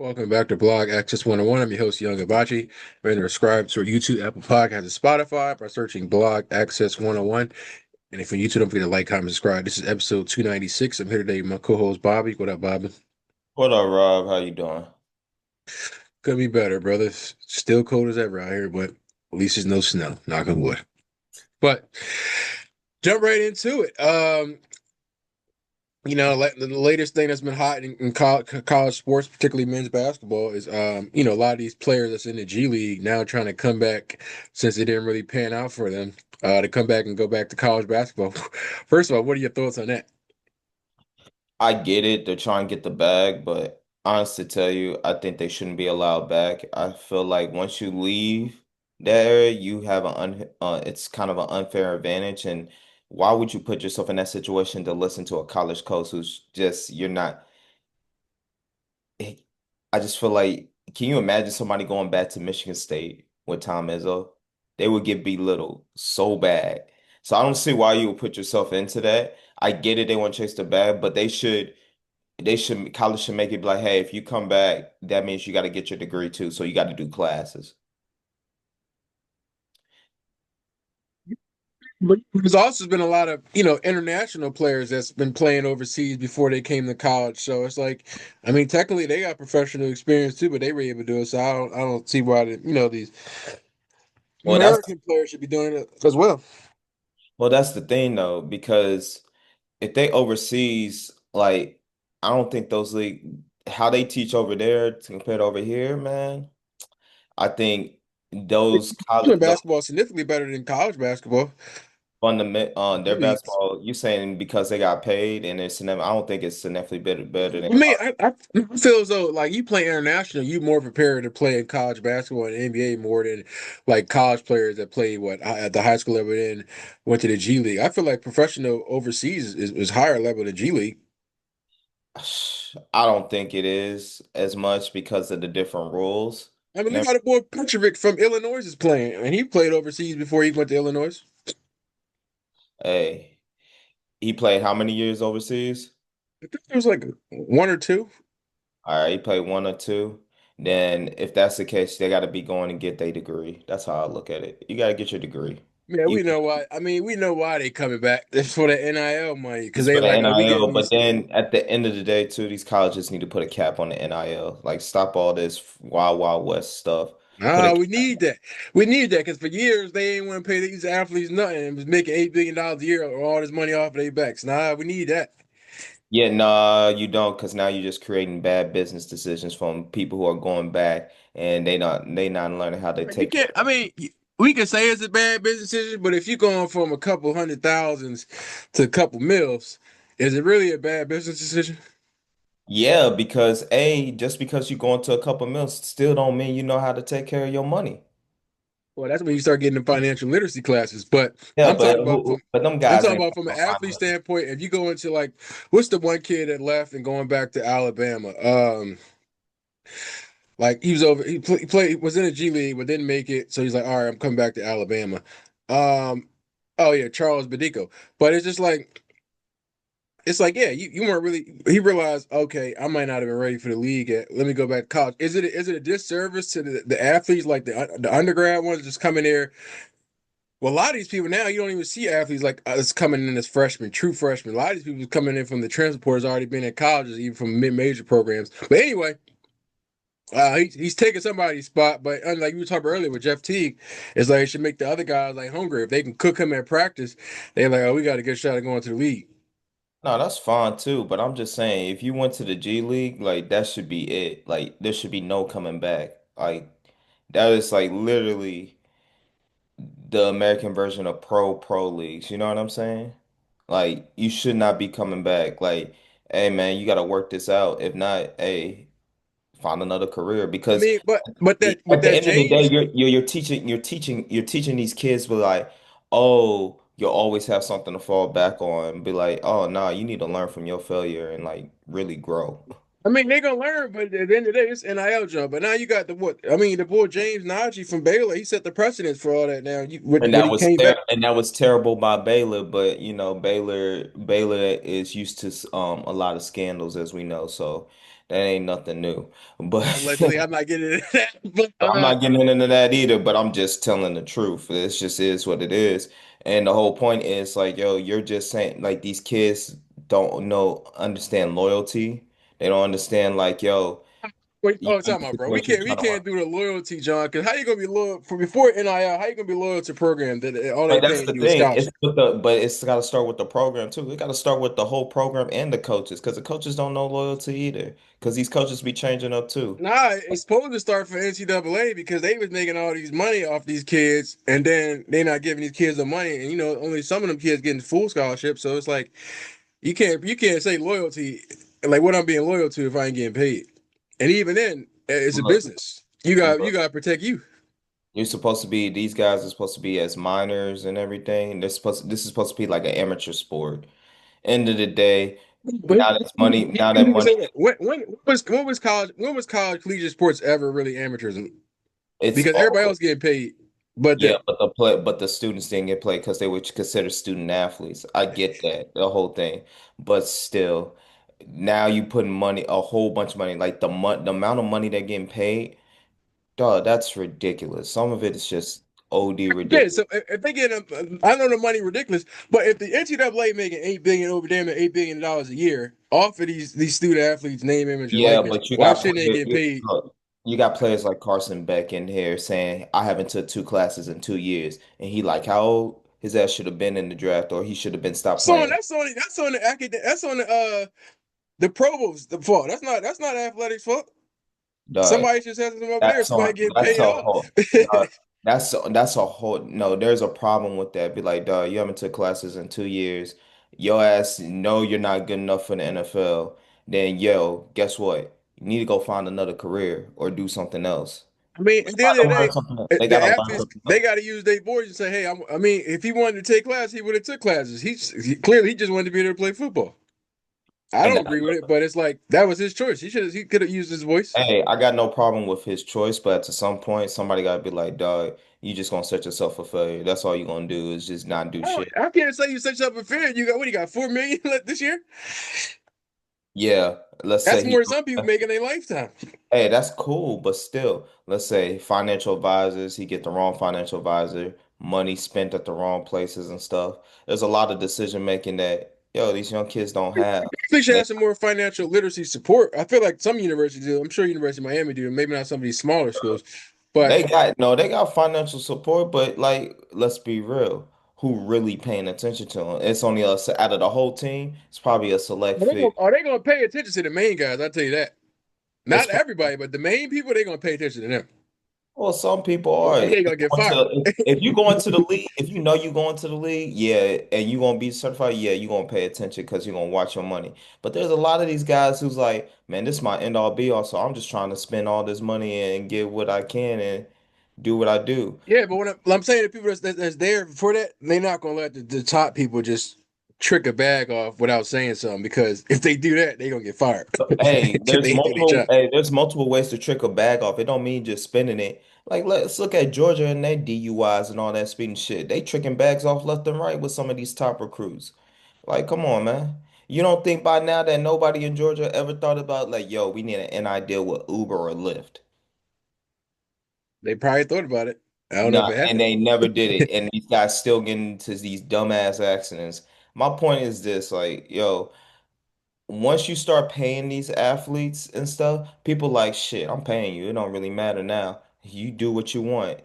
Welcome back to Blog Access 101. I'm your host, Young Abachi. Remember to subscribe to our YouTube, Apple Podcast, and Spotify by searching Blog Access 101. And if you're YouTube, don't forget to like, comment, subscribe. This is episode 296. I'm here today with my co-host, Bobby. What up, Bobby? What up, Rob? How you doing? Could be better, brother. Still cold as ever out here, but at least there's no snow. Knock on wood. But jump right into it. The latest thing that's been hot in college sports, particularly men's basketball, is a lot of these players that's in the G League now trying to come back since it didn't really pan out for them, to come back and go back to college basketball. First of all, what are your thoughts on that? I get it. They're trying to get the bag, but honest to tell you, I think they shouldn't be allowed back. I feel like once you leave that area, you have it's kind of an unfair advantage. And why would you put yourself in that situation to listen to a college coach who's just, you're not, I just feel like, can you imagine somebody going back to Michigan State with Tom Izzo? They would get belittled so bad. So I don't see why you would put yourself into that. I get it, they want to chase the bag, but college should make it be like, hey, if you come back, that means you got to get your degree too. So you got to do classes. But there's also been a lot of, international players that's been playing overseas before they came to college. So it's like, I mean, technically they got professional experience too, but they were able to do it. So I don't see why these Well, that's American players should be doing it as well. well, that's the thing though, because if they overseas, like I don't think those league how they teach over there to compare to over here, man. I think those Professional college those basketball is significantly better than college basketball. fundament G their leagues. basketball, you saying because they got paid and I don't think it's significantly better than I mean, college. I feel as though like you play international, you more prepared to play in college basketball and NBA more than like college players that play at the high school level and went to the G League. I feel like professional overseas is higher level than G League. I don't think it is as much because of the different rules. I mean, And look how the boy Petrovic from Illinois is playing, and he played overseas before he went to Illinois. hey, he played how many years overseas? I think it was like one or two. All right, he played one or two. Then if that's the case, they got to be going and get their degree. That's how I look at it. You got to get your degree. Yeah, You, we know why. I mean, we know why they coming back. It's for the NIL money because it's they for the like, oh, we NIL, getting but these. then at the end of the day, too, these colleges need to put a cap on the NIL. Like, stop all this wild, wild west stuff. Put a Ah, we cap. need that. We need that because for years they ain't want to pay these athletes nothing and was making $8 billion a year or all this money off of their backs. Nah, we need that. Yeah, nah, you don't, because now you're just creating bad business decisions from people who are going back and they not learning how to You take can't. care I of. mean, we can say it's a bad business decision, but if you're going from a couple hundred thousands to a couple mils, is it really a bad business decision? Yeah, because just because you go into a couple meals still don't mean you know how to take care of your money. Well, that's when you start getting the financial literacy classes. But Yeah, I'm talking about from but them I'm guys talking ain't about talking from an about athlete finances. standpoint. If you go into like, what's the one kid that left and going back to Alabama? Like he played was in a G League but didn't make it, so he's like, all right, I'm coming back to Alabama. Um, oh yeah, Charles Bedico. But it's like yeah, you weren't really. He realized, okay, I might not have been ready for the league yet. Let me go back to college. Is it a disservice to the athletes like the undergrad ones just coming there? Well, a lot of these people now you don't even see athletes like us coming in as freshmen, true freshmen. A lot of these people coming in from the transporters already been in colleges, even from mid-major programs. But anyway, he's taking somebody's spot, but unlike you were talking earlier with Jeff Teague, it's like it should make the other guys like hungry. If they can cook him at practice, they're like, oh, we got a good shot at going to the league. No, that's fine too, but I'm just saying if you went to the G League, like that should be it. Like there should be no coming back. Like that is like literally the American version of pro leagues. You know what I'm saying? Like you should not be coming back. Like, hey man, you got to work this out. If not, hey, find another career I because mean, but at the that end of the day, James, you're teaching these kids, but like, oh, you'll always have something to fall back on. Be like, oh, nah, you need to learn from your failure and like really grow. I mean, they gonna learn, but at the end of the day, it's NIL job. But now you got the what? I mean, the boy James Najee from Baylor, he set the precedence for all that. Now, when he came back, And that was terrible by Baylor, but you know, Baylor is used to a lot of scandals as we know, so that ain't nothing new. But allegedly, I'm not getting into that. But I'm not getting into that either, but I'm just telling the truth. It just is what it is. And the whole point is like, yo, you're just saying like these kids don't know understand loyalty. They don't understand like, yo, wait, you oh, need talking about, to bro, do we what you're can't trying to work. do the loyalty, John. Because how you gonna be loyal for before NIL? How you gonna be loyal to a program that all they But that's paying the you is thing. It's scholarship? with but it's got to start with the program too. It got to start with the whole program and the coaches because the coaches don't know loyalty either. Because these coaches be changing up too. Nah, it's supposed to start for NCAA because they was making all these money off these kids, and then they not giving these kids the money, and only some of them kids getting full scholarships. So it's like you can't say loyalty, like what I'm being loyal to if I ain't getting paid. And even then, it's a Look, business. You look. got to protect you. You're supposed to be, these guys are supposed to be as minors and everything. This is supposed to be like an amateur sport. End of the day, But you now can't that even money, say that. When was college collegiate sports ever really amateurism? it's Because everybody over. else getting paid, but Yeah, them. but the students didn't get played because they were considered student athletes. I get that, the whole thing. But still, now you putting money, a whole bunch of money, like the amount of money they're getting paid, dog, that's ridiculous. Some of it is just OD Yeah, ridiculous. so if they get, I know the money ridiculous, but if the NCAA making 8 billion over damn near $8 billion a year off of these student athletes' name, image, and Yeah, likeness, but you why got shouldn't they players. get paid? Look, you got players like Carson Beck in here saying, "I haven't took two classes in 2 years," and he like, how old? His ass should have been in the draft, or he should have been stopped So playing. that's on the that's on the provost's the fault. That's not athletics fault. Dog, Somebody just has them over there. Somebody getting that's paid a off. whole. Dog, that's a whole. No, there's a problem with that. Be like, dog, you haven't took classes in 2 years. Your ass know you're not good enough for the NFL. Then, yo, guess what? You need to go find another career or do something else. I mean, They at the end got of to the learn day, something. They got the to learn athletes something they else. got to use their voice and say, "Hey, I mean, if he wanted to take class, he would have took classes. Clearly he just wanted to be able to play football. I And don't agree with it, but it's like that was his choice. He could have used his voice. hey, I got no problem with his choice, but to some point, somebody got to be like, dog, you just gonna set yourself for failure. That's all you're gonna do is just not do shit. I can't say you set yourself a fair. You got what? You got 4 million this year. Yeah, let's That's say more he, than some people make in their lifetime. hey, that's cool, but still, let's say financial advisors, he get the wrong financial advisor, money spent at the wrong places and stuff. There's a lot of decision making that, yo, these young kids don't have. They should And have some more financial literacy support. I feel like some universities do. I'm sure University of Miami do. Maybe not some of these smaller schools, but they got no, they got financial support, but like, let's be real. Who really paying attention to them? It's only us out of the whole team. It's probably a select few. are they gonna pay attention to the main guys? I tell you that. It's Not everybody, but the main people, they're gonna pay attention to them. well, some people Or are. they gonna get fired. If you go into the league, if you know you go into the league, yeah, and you gonna be certified, yeah, you gonna pay attention because you're gonna watch your money. But there's a lot of these guys who's like, man, this is my end all be all, so I'm just trying to spend all this money and get what I can and do what I do. Yeah, but I'm saying the people that's there for that, they're not gonna let the top people just trick a bag off without saying something because if they do that, they're gonna get fired Hey, because they ain't do their job. there's multiple ways to trick a bag off. It don't mean just spending it. Like let's look at Georgia and their DUIs and all that speeding shit. They tricking bags off left and right with some of these top recruits. Like, come on, man. You don't think by now that nobody in Georgia ever thought about like, yo, we need an NI deal with Uber or Lyft? They probably thought about it. I don't know if Nah, it and happened. they never did it. And these guys still getting into these dumbass accidents. My point is this, like, yo, once you start paying these athletes and stuff, people like, shit, I'm paying you. It don't really matter now. You do what you want.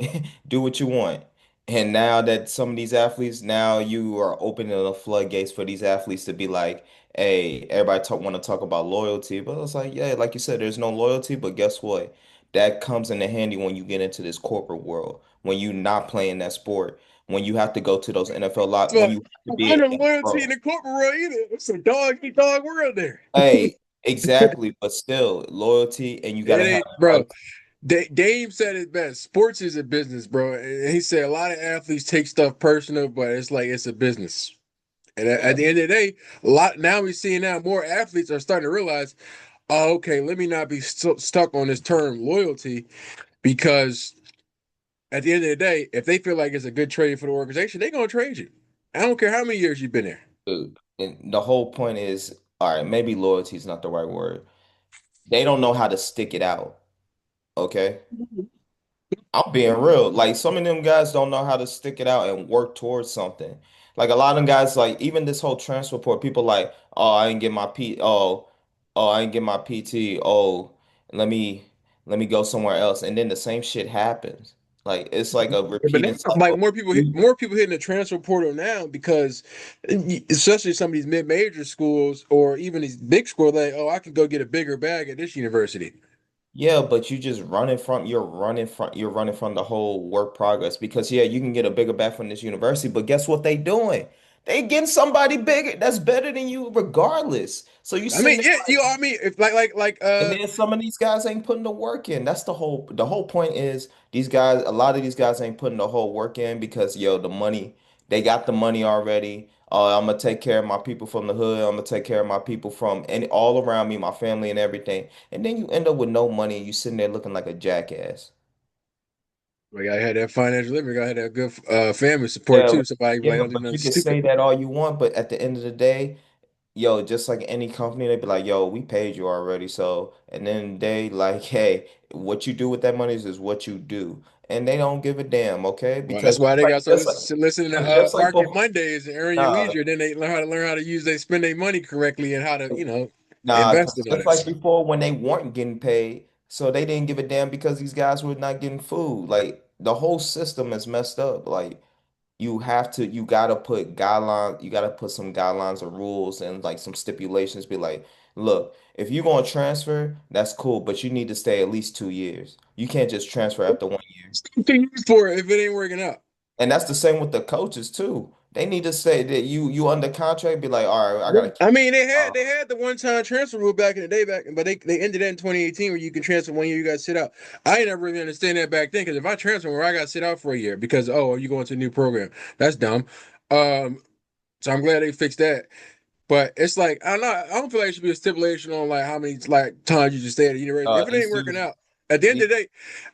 Do what you want. And now that some of these athletes, now you are opening the floodgates for these athletes to be like, hey, everybody talk, want to talk about loyalty. But it's like, yeah, like you said, there's no loyalty. But guess what? That comes into handy when you get into this corporate world, when you're not playing that sport, when you have to go to those NFL lot, when So you have to I be know a loyalty in pro. the corporate world either. It's a dog eat dog world there. Hey, exactly, but still loyalty, and you got It to have ain't, the bro. right. Dame said it best. Sports is a business, bro. And he said a lot of athletes take stuff personal, but it's like it's a business. And at Yeah, the end of the day, a lot now we're seeing now more athletes are starting to realize, oh, okay, let me not be stuck on this term loyalty because at the end of the day, if they feel like it's a good trade for the organization, they're gonna trade you. I don't care how many years you've been there. Dude. And the whole point is, all right, maybe loyalty is not the right word. They don't know how to stick it out. Okay. I'm being real. Like some of them guys don't know how to stick it out and work towards something. Like a lot of them guys, like even this whole transfer report, people like, oh, I didn't get my P oh, I didn't get my PT. Oh, let me let me go somewhere else. And then the same shit happens. Like it's like a Yeah, but now, repeating like cycle. more people hitting the transfer portal now because, especially some of these mid-major schools or even these big schools, like, oh, I can go get a bigger bag at this university. Yeah, but you just you're running from the whole work progress because yeah, you can get a bigger bat from this university, but guess what they doing? They getting somebody bigger that's better than you regardless. So you I mean, sitting there yeah, like, I mean, if and then some of these guys ain't putting the work in. That's the whole point is these guys, a lot of these guys ain't putting the whole work in because yo, the money, they got the money already. I'm gonna take care of my people from the hood. I'm gonna take care of my people from any all around me, my family and everything. And then you end up with no money and you sitting there looking like a jackass. like I had that financial living, I had that good family support Yeah, too. Somebody be like, yeah, don't do but nothing you can stupid. say that all you want, but at the end of the day, yo, just like any company, they'd be like, yo, we paid you already. So, and then they like, hey, what you do with that money is what you do. And they don't give a damn, okay? Well, that's Because why just they like, got to just like, listening to just like Market for, Mondays and earn your nah, leisure. Then they learn how to use they spend their money correctly and how to nah, invest because in all just that. like before when they weren't getting paid, so they didn't give a damn because these guys were not getting food. Like the whole system is messed up. Like you gotta put guidelines, you gotta put some guidelines or rules and like some stipulations. Be like, look, if you're gonna transfer, that's cool, but you need to stay at least 2 years. You can't just transfer after 1 year. Something for it if it ain't working out. And that's the same with the coaches too. They need to say that you under contract, be like, all right, I gotta Yeah. keep. I mean, they had the one-time transfer rule back in the day but they ended that in 2018 where you can transfer 1 year, you got to sit out. I ain't never really understand that back then because if I transfer, where I got to sit out for a year because you going to a new program. That's dumb. Um, so I'm glad they fixed that. But it's like I don't feel like it should be a stipulation on like how many like times you just stay at a university. If it ain't It's working usually, out, at the end of the day,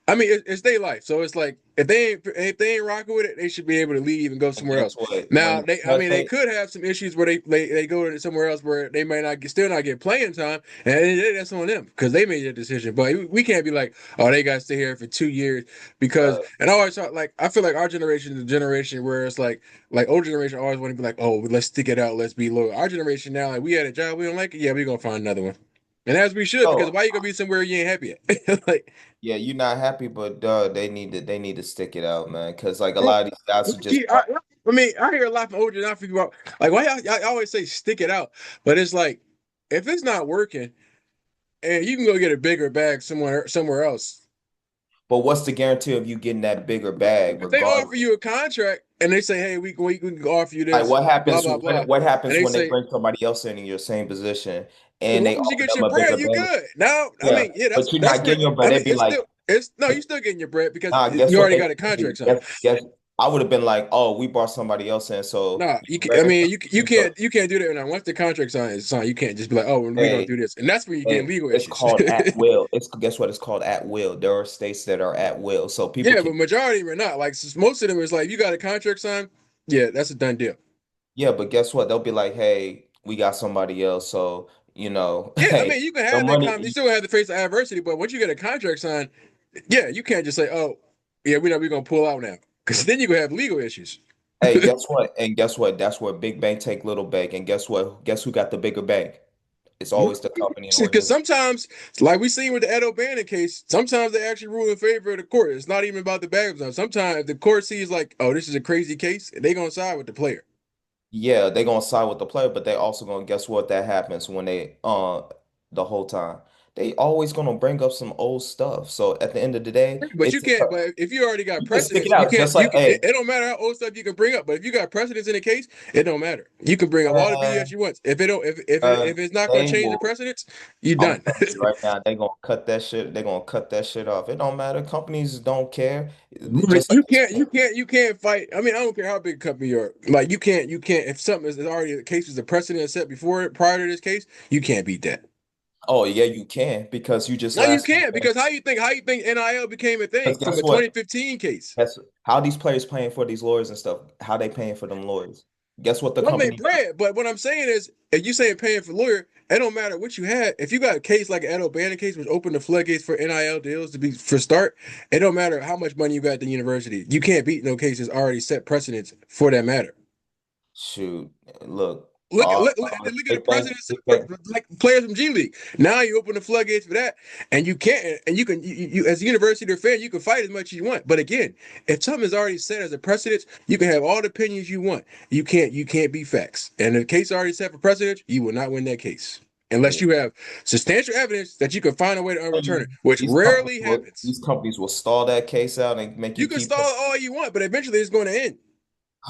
I mean it's their life. So it's like if they ain't rocking with it, they should be able to leave and go and somewhere guess else. what? Now they Hey, could have some issues where they go to somewhere else where they might not still not get playing time, and at the end of the day, that's on them because they made that decision. But we can't be like, oh, they got to stay here for 2 years because. uh, And I always thought like I feel like our generation is a generation where it's like old generation always want to be like, oh, let's stick it out, let's be loyal. Our generation now, like we had a job, we don't like it, yeah, we're gonna find another one. And as we should, because oh, why you gonna be somewhere you ain't happy at? Like, yeah, you're not happy, but they need to stick it out, man. Because like a bro, lot of these guys are just I mean, I hear a lot from older, and I figure out like why y'all always say stick it out, but it's like if it's not working, and you can go get a bigger bag somewhere else. but what's the guarantee of you getting that bigger bag If they offer regardless? you a contract and they say, hey, we can offer you Like this, blah blah blah, what and happens they when they say bring somebody else in your same position as and they long as you offer get them your a bigger bread, you bag? good. Now, I Yeah, mean, yeah, but you're that's not where getting your I bread. mean, They'd be like, it's no, you still getting your bread because nah, guess you what already they got a say? contract signed. Guess I would have been like, oh, we brought somebody else in, so Nah, your bread I is mean, coming you in. So can't do that now. Once the contract signed, you can't just be like, oh, we're gonna hey, do this, and that's where you get hey, legal it's issues. called at will. It's guess what? It's called at will. There are states that are at will, so people Yeah, but can. majority are not. Like most of them is like, you got a contract signed, yeah, that's a done deal. Yeah, but guess what? They'll be like, hey, we got somebody else, so Yeah, I hey, mean, you can the have that you money. still have to face the adversity, but once you get a contract signed, yeah, you can't just say, oh, yeah, we're gonna pull out now, because then you gonna have legal issues. Hey, guess what? And guess what? That's where big bank take little bank. And guess what? Guess who got the bigger bank? It's always the company and Because organization. sometimes, like we seen with the Ed O'Bannon case, sometimes they actually rule in favor of the court. It's not even about the bad stuff. Sometimes the court sees like, oh, this is a crazy case, and they gonna side with the player. Yeah, they gonna side with the player, but they also gonna guess what that happens when they the whole time. They always gonna bring up some old stuff. So at the end of the day, But you can't. But if you already got you can stick it precedents, you out can't. just like, It don't matter how old stuff you can bring up. But if you got precedents in the case, it don't matter. You can bring up all the uh, BS you want. If it don't, if it's not gonna they change the will. precedents, you I'm done. telling you right now, they gonna cut that shit. They gonna cut that shit off. It don't matter. Companies don't care. But Just like you can't fight. I mean, I don't care how big a company you are. Like you can't. If something is already the case is a precedent set before it, prior to this case, you can't beat that. Oh yeah, you can because you just No, you last can't because how you think NIL became a thing because from guess a what? 2015 case? Guess how these players paying for these lawyers and stuff. How they paying for them lawyers? Guess what the Don't make company does? bread. But what I'm saying is, if you saying paying for lawyer, it don't matter what you had. If you got a case like an Ed O'Bannon case, which opened the floodgates for NIL deals to be for start, it don't matter how much money you got at the university. You can't beat no cases already set precedents for that matter. Shoot, look, Look at look, look at the big thing, presidents big thing. like players from G League. Now you open the floodgates for that, and you can't. And you can you as a university or fan, you can fight as much as you want. But again, if something is already set as a precedent, you can have all the opinions you want. You can't be facts. And if the case already set for precedent, you will not win that case unless Yeah. you have substantial evidence that you can find a way to Tell overturn you, it, which rarely happens. these companies will stall that case out and make you You can keep. stall all you want, but eventually it's going to end.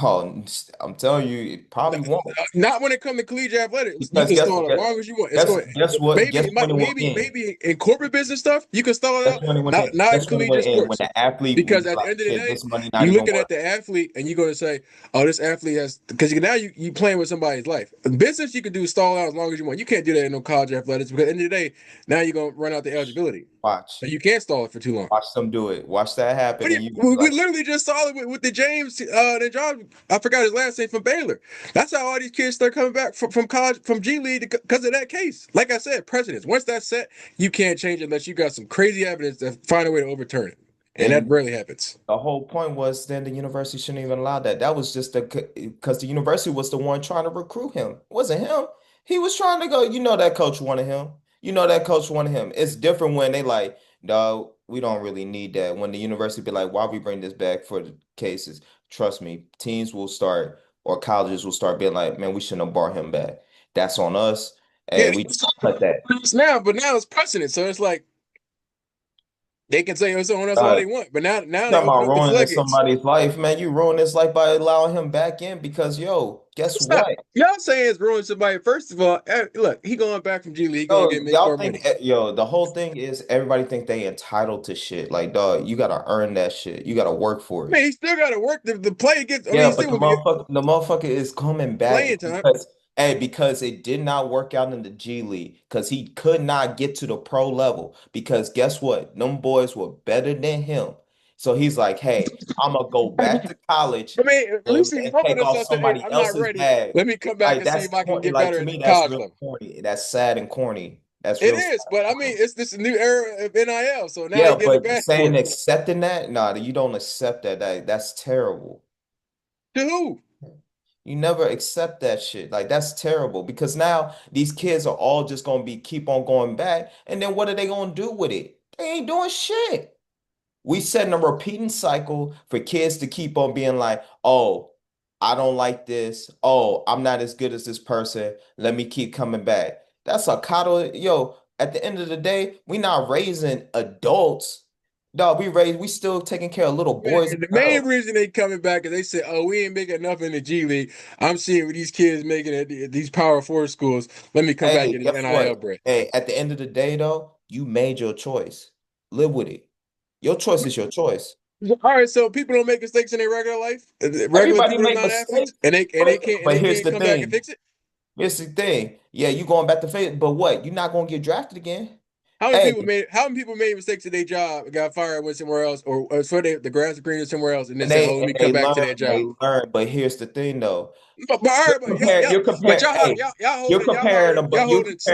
Oh, I'm telling you, it probably won't Not when it comes to collegiate athletics. You because can stall it as long as you want. It's going guess maybe when it will maybe end. maybe in corporate business stuff you can stall it Guess out. when it will Not end. not in Guess when it will collegiate end. When sports. the athlete will Because be at the like, end of the shit, day, this money not you're even looking worth. at the athlete and you're going to say, "Oh, this athlete has." Because now you playing with somebody's life. In business, you can do stall out as long as you want. You can't do that in no college athletics because at the end of the day, now you're going to run out the eligibility. Watch, And you can't stall it for too long. watch them do it. Watch that happen, and you be We like, literally just saw it with the James, the job. I forgot his last name from Baylor. That's how all these kids start coming back from college, from G League because of that case. Like I said, precedents. Once that's set, you can't change it unless you got some crazy evidence to find a way to overturn it. And that and rarely happens. the whole point was then the university shouldn't even allow that. That was just because the university was the one trying to recruit him. It wasn't him. He was trying to go. You know that coach wanted him. You know that coach wanted him. It's different when they like, no, we don't really need that. When the university be like, why we bring this back for the cases? Trust me, teams will start or colleges will start being like, man, we shouldn't have brought him back. That's on us. Hey, Yeah, we cut that. but now it's precedent. So it's like they can say it's on us all they want. But now they Talking open about up the ruining floodgates. somebody's life, man. You ruined his life by allowing him back in because, yo, guess It's not. what? Y'all saying it's ruining somebody. First of all, look, he going back from G League. He gonna get make Y'all more think, money. yo, the whole thing is everybody think they entitled to shit. Like, dog, you gotta earn that shit. You gotta work for Man, it. he still got to work. The play gets. I mean, Yeah, he but still will get the motherfucker is coming back playing time. because, hey, because it did not work out in the G League because he could not get to the pro level because guess what? Them boys were better than him. So he's like, hey, I'm gonna go back to college I mean, at least he's and humbling take off himself. Said, "Hey, somebody I'm not else's ready. bag. Let me come back Like and see that's if I can corny. get Like better to at me, that's college real level." corny. That's sad and corny. That's It real sad is, but I and mean, corny. it's this new era of NIL. So now he Yeah, getting a but bag for saying it. accepting that, nah, you don't accept that. That's terrible. To who? You never accept that shit. Like that's terrible because now these kids are all just gonna be keep on going back, and then what are they gonna do with it? They ain't doing shit. We setting a repeating cycle for kids to keep on being like, oh, I don't like this. Oh, I'm not as good as this person. Let me keep coming back. That's a coddle. Yo, at the end of the day, we not raising adults. Dog, we still taking care of little Man, boys and the main girls. reason they coming back is they said, "Oh, we ain't making enough in the G League. I'm seeing what these kids making at these Power Four schools. Let me come back Hey, and get this guess NIL what? bread." Hey, at the end of the day, though, you made your choice. Live with it. Your choice is your choice. All right, so people don't make mistakes in their regular life. Regular Everybody people are make not athletes, mistakes, and they can't but here's can't the come back and thing. fix it. Here's the thing. Yeah, you going back to faith, but what? You're not gonna get drafted again. Hey, How many people made mistakes at their job, got fired, went somewhere else, or so the grass is greener somewhere else, and then said, "Oh, let me come back to that they job." learn. But here's the thing, though. But all right, but You're comparing. Hey, y'all you're holding comparing them.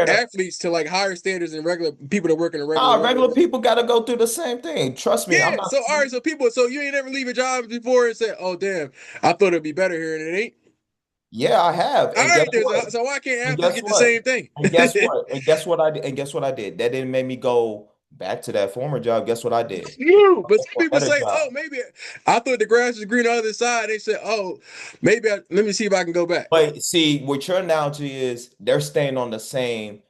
athletes to like higher standards than regular people that work in a regular Nah, regular workplace. people got to go through the same thing. Trust me, I'm Yeah, not. so all right, so you ain't ever leave a job before and said, "Oh, damn, I thought it'd be better here," and it ain't. Yeah, I have. All And guess right, what? so why can't And athletes guess get the what? same thing? And guess what? And guess what I did? And guess what I did? That didn't make me go back to that former job. Guess what I did? You, but some A people better say, "Oh, job. maybe I thought the grass was green on the other side." They said, "Oh, let me see if I can go back." But see, what your analogy is, they're staying on the same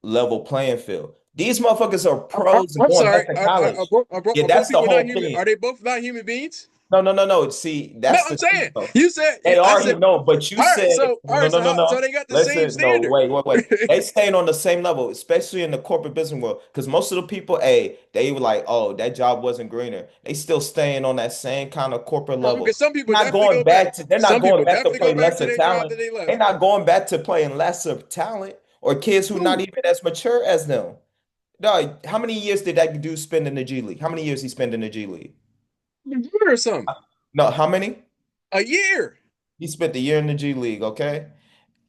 level playing field. These motherfuckers are pros and I'm going sorry. back to college. Yeah, Are both that's the people not whole human? Are thing. they both not human beings? No, no, no, no. See, No, that's I'm the thing, saying though. you said They I are said you no, but you said all no, no, right. no, no, So no. they got the same Listen, no, standard. wait. They staying on the same level, especially in the corporate business world, because most of the people, hey, they were like, oh, that job wasn't greener. They still staying on that same kind of corporate level. Because some people definitely go back. They're not Some going people back to definitely go play back to lesser their job talent. that they They're left. not going back to playing lesser talent. or kids who not Who? even as mature as them. Dog, how many years did that dude spend in the G League? How many years he spent in the G League? A year or something. No, how many? A year. He spent a year in the G League, okay?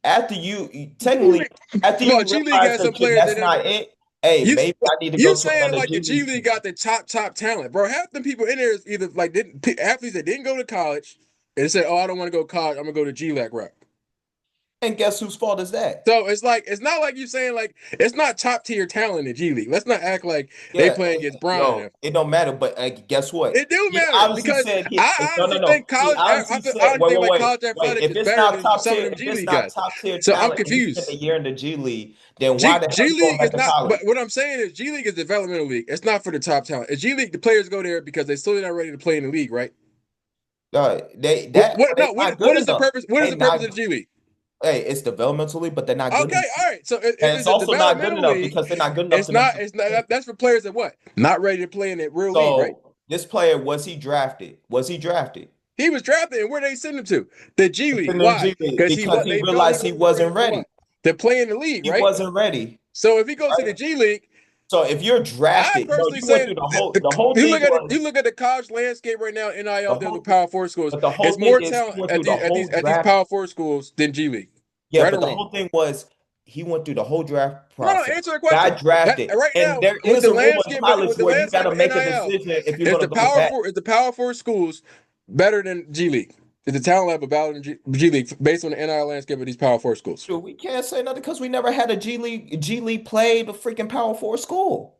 After you G technically League. after No, you G League realize has some that players that's that never. not it, hey, You maybe I need to go you to saying another like the G G League League team. got the top talent, bro? Half the people in there is either like didn't athletes that didn't go to college and said, "Oh, I don't want to go to college. I'm gonna go to G League route." And guess whose fault is that? So it's like it's not like you saying like it's not top tier talent in G League. Let's not act like they Yeah, playing against Brown and yo, them. it don't matter. But guess what? It do He matter obviously because said I no, no, honestly no. think He college. obviously I said, honestly think like wait, college wait. athletics If is it's better not than top some of tier, them if G it's League not guys. top tier So I'm talent, and he spent a confused. year in the G League, then why the hell G are you going League back is to not. college? But what I'm saying is G League is developmental league. It's not for the top talent. At G League, the players go there because they still not ready to play in the league, right? They What that what they no not what good is the enough. purpose? What is They the purpose not. of the G League? Hey, it's developmentally, but they're not good Okay, enough. all right. So if And it's it's a also not good developmental enough league, because they're not good enough to it's necessarily. not that's for players that what not ready to play in the real league, right? So this player, was he drafted? Was he drafted? He was drafted, and where they send him to? The G It's League. in the Why? G League Because he because what he they felt he realized he wasn't ready wasn't for ready. what to play in the league, He right? wasn't ready, So if he goes to the right? G League, So if you're I drafted, personally you went say through the whole you thing look at it, was you look at the college landscape right now. NIL the deals with whole Power Four schools. but the It's whole thing more is he talent went through the whole at these draft. Power Four schools than G League. Yeah, Right or but the wrong? whole thing was he went through the whole draft No, no. process, Answer the question. got That drafted, right and now there with is the a rule in landscape college with the where you got landscape to of make a NIL, decision if you're going to go back. Is the Power Four schools better than G League? Is the talent level better than G League based on the NIL landscape of these Power Four schools? Dude, we can't say nothing because we never had a G League play the freaking Power Four school.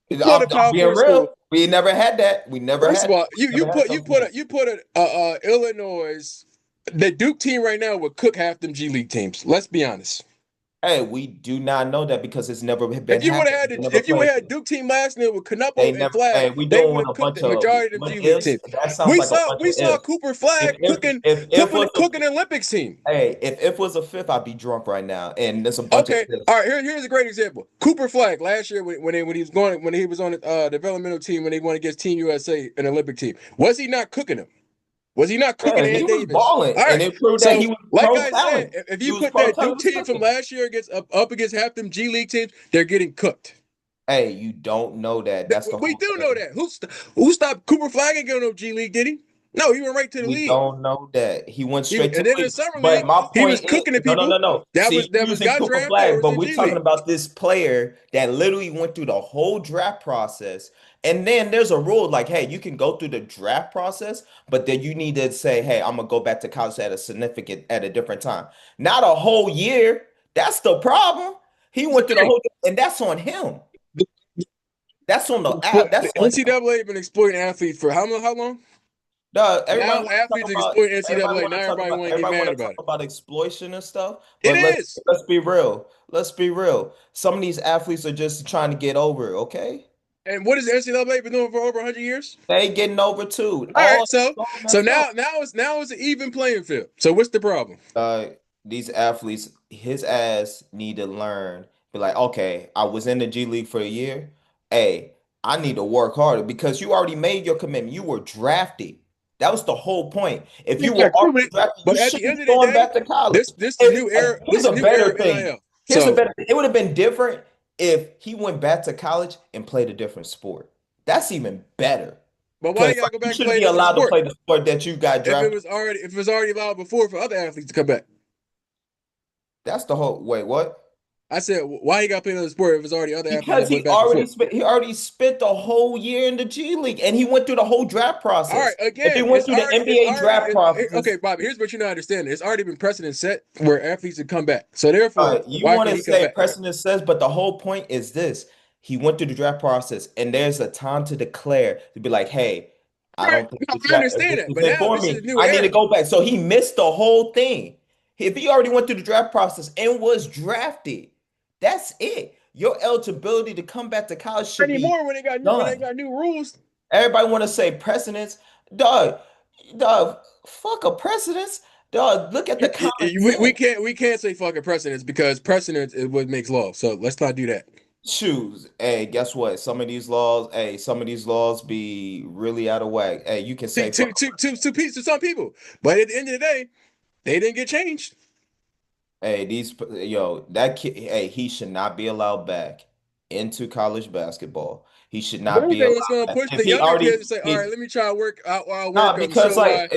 What a I'm Power being Four school. real. We never had that. We never First of had all, never had something like. you put a Illinois the Duke team right now would cook half them G League teams. Let's be honest. Hey, we do not know that because it's never been happened. We never If you would played. have had Duke team last year with They Knuckle and never. Flag, Hey, we they doing would with have a cooked bunch the of majority of them what G League ifs. teams. That sounds like a bunch We of saw ifs. Cooper If Flag if if was a cooking an Olympics team. hey, if was a fifth, I'd be drunk right now. And there's a bunch of Okay, ifs. all right. Here's a great example. Cooper Flag last year when he was going when he was on the developmental team when they went against Team USA, an Olympic team. Was he not cooking them? Was he not cooking Yeah, Ed he was Davis? balling, All and right. it proved that he So, was like pro I said, talent. if He you was put pro that Duke talent. team from last year against up against half them G League teams, they're getting cooked. Hey, you don't know that. That's the We whole do know thing. that. Who stopped Cooper Flag and going no G League? Did he? No, he went right to the We league. don't know that. He went He straight to and the then in the league. summer But league, my he was point is, cooking the no, no, people no, no. See, you that was using got Cooper drafted or Flag, was but in we G talking League. about this player that literally went through the whole draft process. And then there's a rule like, hey, you can go through the draft process, but then you need to say, hey, I'm gonna go back to college at a different time. Not a whole year. That's the problem. He went through the whole, and that's on him. That's on the app. The That's on him. NCAA been exploiting athletes for how long? How long? Dog, Now everybody want to talk athletes are about exploiting everybody NCAA. want Now to talk everybody about want to get everybody mad want to talk about it. about exploitation and stuff. It But is. let's be real. Let's be real. Some of these athletes are just trying to get over, okay? And what has the NCAA been doing for over 100 years? They getting over too. All right, All messed up. now it's an even playing field. So what's the problem? uh these athletes, his ass need to learn. Be like, okay, I was in the G League for a year. Hey, I need to work harder because you already made your commitment. You were drafted. That was the whole point. If you were Yeah, cool, already drafted, you but at the shouldn't end be of the going day, back to college. this Here's is a a new era better of thing. NIL. Here's a So, better. It would have been different if he went back to college and played a different sport. That's even better. but why you Because gotta go you back and shouldn't play a be different allowed to sport play the sport that you got drafted. if it was already allowed before for other athletes to come back? That's the whole. Wait, what? I said, why you gotta play another sport if it's already other athletes Because that went back before? he already spent the whole year in the G League and he went through the whole draft All right, process. If he again, went through the NBA draft process, okay, Bobby. Here's what you're not understanding. It's already been precedent set where athletes have come back. So therefore, you why want can't to he come say back? precedent says, but the whole point is this. He went through the draft process and there's a time to declare to be like, hey, I Right, don't think no, I understand this that, but isn't now for this is a me. new I need to era. go back. So he missed the whole thing. If he already went through the draft process and was drafted, that's it. Your eligibility to come back to college should be Anymore when they done. got new rules. Everybody want to say precedence. Dog, dog, fuck a precedence. Dog, look at the common sense. We can't say fucking precedents because precedents is what makes law. So let's not do that. Shoes. Hey, guess what? Some of these laws be really out of whack. Hey, you can say fuck. To some people, but at the end of the day, they didn't get changed. Hey, that kid, hey, he should not be allowed back into college basketball. He should If not be anything, it's allowed gonna back. push If the he younger already, kids to say, "All right, he, let me try to work. I'll Nah, work them, show why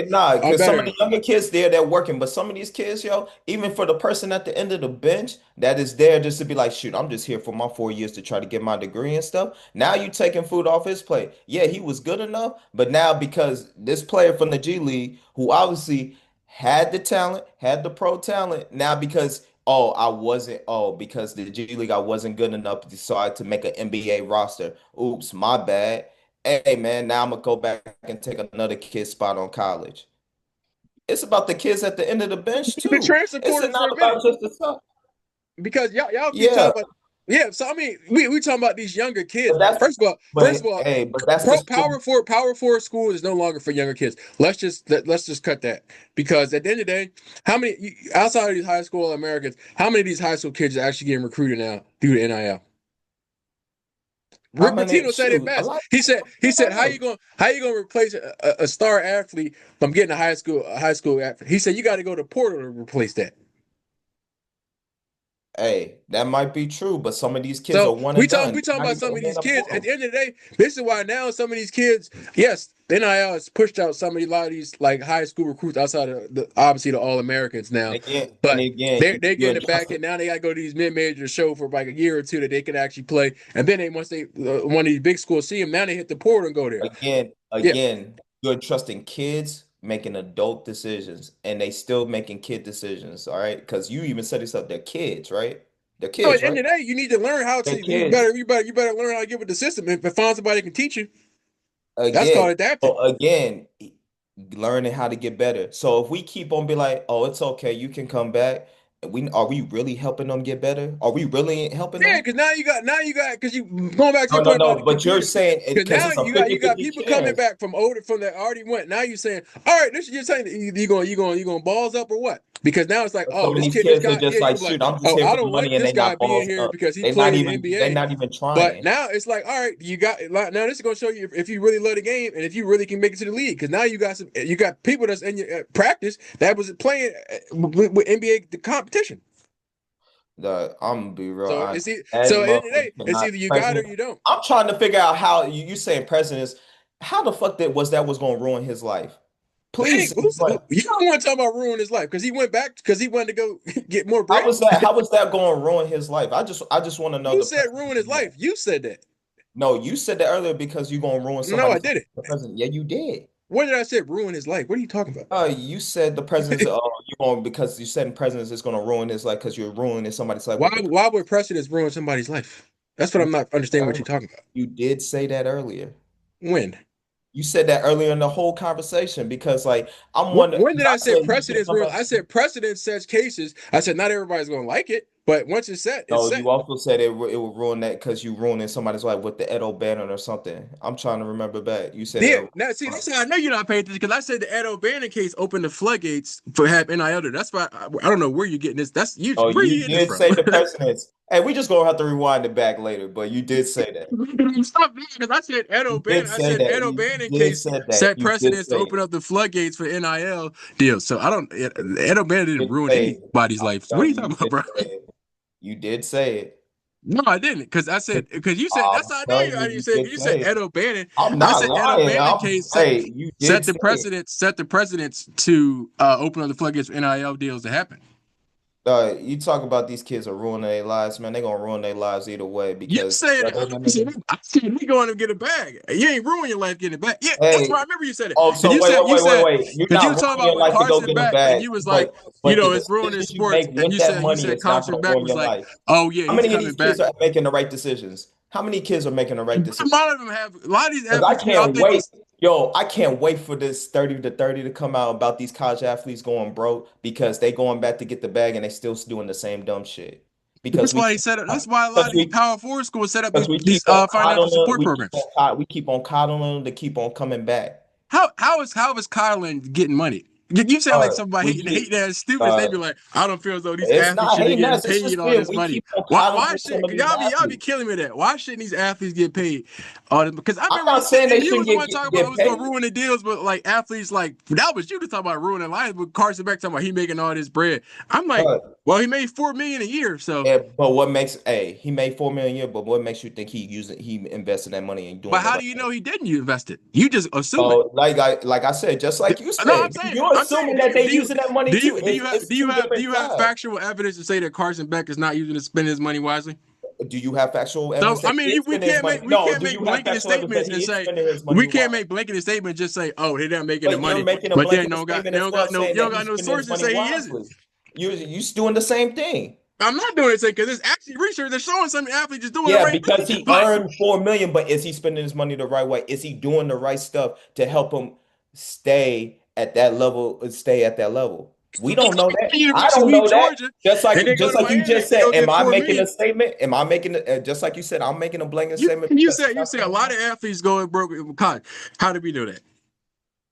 I'm because some of better." the younger kids there, they're working, but some of these kids, yo, even for the person at the end of the bench that is there just to be like, shoot, I'm just here for my 4 years to try to get my degree and stuff. Now you taking food off his plate. Yeah, he was good enough, but now because this player from the G League, who obviously had the talent, had the pro talent, now because because the G League I wasn't good enough to decide to make an NBA roster. Oops, my bad. Hey man, now I'm gonna go back and take another kid's spot on college. It's about the kids at the end of the bench The too. transfer It's portal for not a minute about just the top. because y'all keep talking Yeah, about. Yeah, so I mean, we talking about these younger kids. but that's First but of all, hey, but that's the school. power four school is no longer for younger kids. Let's just cut that because at the end of the day, how many outside of these high school Americans, how many of these high school kids are actually getting recruited now due to NIL? How Rick many Pitino said it shoot? A best. lot He said of how you gonna replace a star athlete from getting a high school athlete? He said you got to go to portal to replace that. hey, that might be true, but some of these kids are one and We done. talking Not about even some of in these the kids. At portal. the end of the day, this is why now some of these kids, yes, the NIL has pushed out a lot of these like high school recruits outside of the obviously the All Americans now, And but again, they're you getting it back, adjust and it. now they got to go to these mid major show for like a year or two that they can actually play, and then they once they one of these big schools see them, now they hit the portal and go there. Yeah, You're trusting kids making adult decisions, and they still making kid decisions. All right, because you even said yourself, they're kids, right? They're so at kids, the end right? of the day, you need to learn how They're to. kids. You better learn how to get with the system and find somebody that can teach you. That's Again, called adapting. so again, learning how to get better. So if we keep on be like, oh, it's okay, you can come back. Are we really helping them get better? Are we really helping Yeah, them? because now you got because you going back to No, your no, point about no. the But you're computer. saying it Because because now it's a you got 50-50 people coming chance. back from older from that already went. Now you're saying, all right, this is just saying you going balls up or what? Because now it's like, But oh, some of this these kid, this kids are guy, just yeah, you like, can be like, shoot, I'm just oh, here I for the don't like money, and this they guy not being balls here up. because he played in the They're NBA. not even But trying. now it's like, all right, you got now this is going to show you if you really love the game and if you really can make it to the league. Because now you got people that's in your practice that was playing with NBA the competition. I'm gonna be real So honest. so That at the end of the motherfucker day, it's cannot either you got it or president. you don't. I'm trying to figure out how you saying presidents. How the fuck that was gonna ruin his life? Hey, Please explain. you don't want to talk about ruining his life because he went back because he wanted to go get more bread. How was that going to ruin his life? I just want to know Who the said president. ruin his life? You said that. No, you said that earlier because you're gonna ruin No, I somebody's life. didn't. The president. Yeah, you did. What did I say? Ruin his life? What are you talking about? You said the president's you going because you said the president's is gonna ruin his life because you're ruining somebody's life with the Why would precedents ruin somebody's life? That's what you I'm not said that understanding what you're earlier. talking about. You did say that earlier. When? You said that earlier in the whole conversation because like I'm wondering When because did I I say said he should precedents come ruin? back. I said precedents sets cases. I said not everybody's gonna like it, but once it's set, it's No, set. you also said it would ruin that because you ruining somebody's life with the Edo Bannon or something. I'm trying to remember back. You said Yeah, it. now see, that's how I know you're not paying attention because I said the Ed O'Bannon case opened the floodgates for have NIL. That's why I don't know where you're getting this. That's you. Oh, Where you you getting this did from? say the president's. Hey, we just gonna have to rewind it back later, but you did say that. Stop me because I said Ed You did O'Bannon. I say said that. Ed You O'Bannon did case say that. set You did precedents to say open it. up the floodgates for NIL deals. So I don't. Ed O'Bannon You didn't did ruin say it. anybody's I'm life. What are telling you you, you talking about, did bro? say it. You did say it. No, I didn't because because you said that's I'm how I know telling you. you, I didn't you say did you said say it. Ed O'Bannon. I'm I not said Ed lying. O'Bannon case Hey, you did say it. set the precedents to open up the floodgates for NIL deals to happen. You talk about these kids are ruining their lives, man. They're gonna ruin their lives either way You because said they're not making. I said he going to get a bag. You ain't ruin your life getting it back. Yeah, that's why I Hey, remember you said it oh, because so wait. You're because you not were talking ruining about your with life to go Carson get a back and bag, you was like, you but the know, it's ruining decisions you make sports and with that you money said is not Carson gonna back ruin was your like, life. oh yeah, How he's many of coming these back. kids are making the right decisions? How many kids are making the right A decisions? lot of them have a lot of these Because I athletes. I can't think wait. Yo, I can't wait for this 30 to 30 to come out about these college athletes going broke because they going back to get the bag and they still doing the same dumb shit. Because that's we why they keep set up. That's why a lot because of these power four schools set up because we these keep on financial coddling support programs. we keep on coddling them to keep on coming back. How is Kylan getting money? You sound like somebody we hating keep that stupid. They uh be like, I don't feel as though these it's athletes not should be hating getting us, it's paid just all being this we money. keep on Why coddling some should of these y'all be athletes. killing me that? Why shouldn't these athletes get paid all this? Because I I'm remember not saying they you was shouldn't the one talking about it get was gonna paid. ruin the deals, but like athletes like that was you to talk about ruining lives. But Carson Beck talking about he making all this bread. I'm like, But well, he made 4 million a year, so. but what makes he made 4 million a year, but what makes you think he invested that money and But doing the how do right you thing? know he didn't? You invested. You just assuming. So like I said, just like you No, said, you're I'm saying, assuming that they using that money too. It's two do different you have sides. factual evidence to say that Carson Beck is not using to spend his money wisely? Do you have factual So evidence I that he mean, is spending his money? we No, can't do make you have blanketed factual evidence that statements and he is say spending his money we can't wisely? make blanketed statements just say oh they're not making the But you're money, making a but then blanket statement they as don't well, got saying you that don't got he's no spending his source to money say he isn't. wisely. You doing the same thing. I'm not doing it because there's actually research that's showing some athletes just doing the Yeah, right because thing. he But earned 4 million, but is he spending his money the right way? Is he doing the right stuff to help him stay at that level, stay at that level? We don't know that. I University don't leave know that. Georgia and then go Just to like you Miami just and said, go am get I four making a million. statement? Am I making just like you said, I'm making a blanket You statement you because said he's not a spending his lot money? of athletes go broke in college. How did we know that?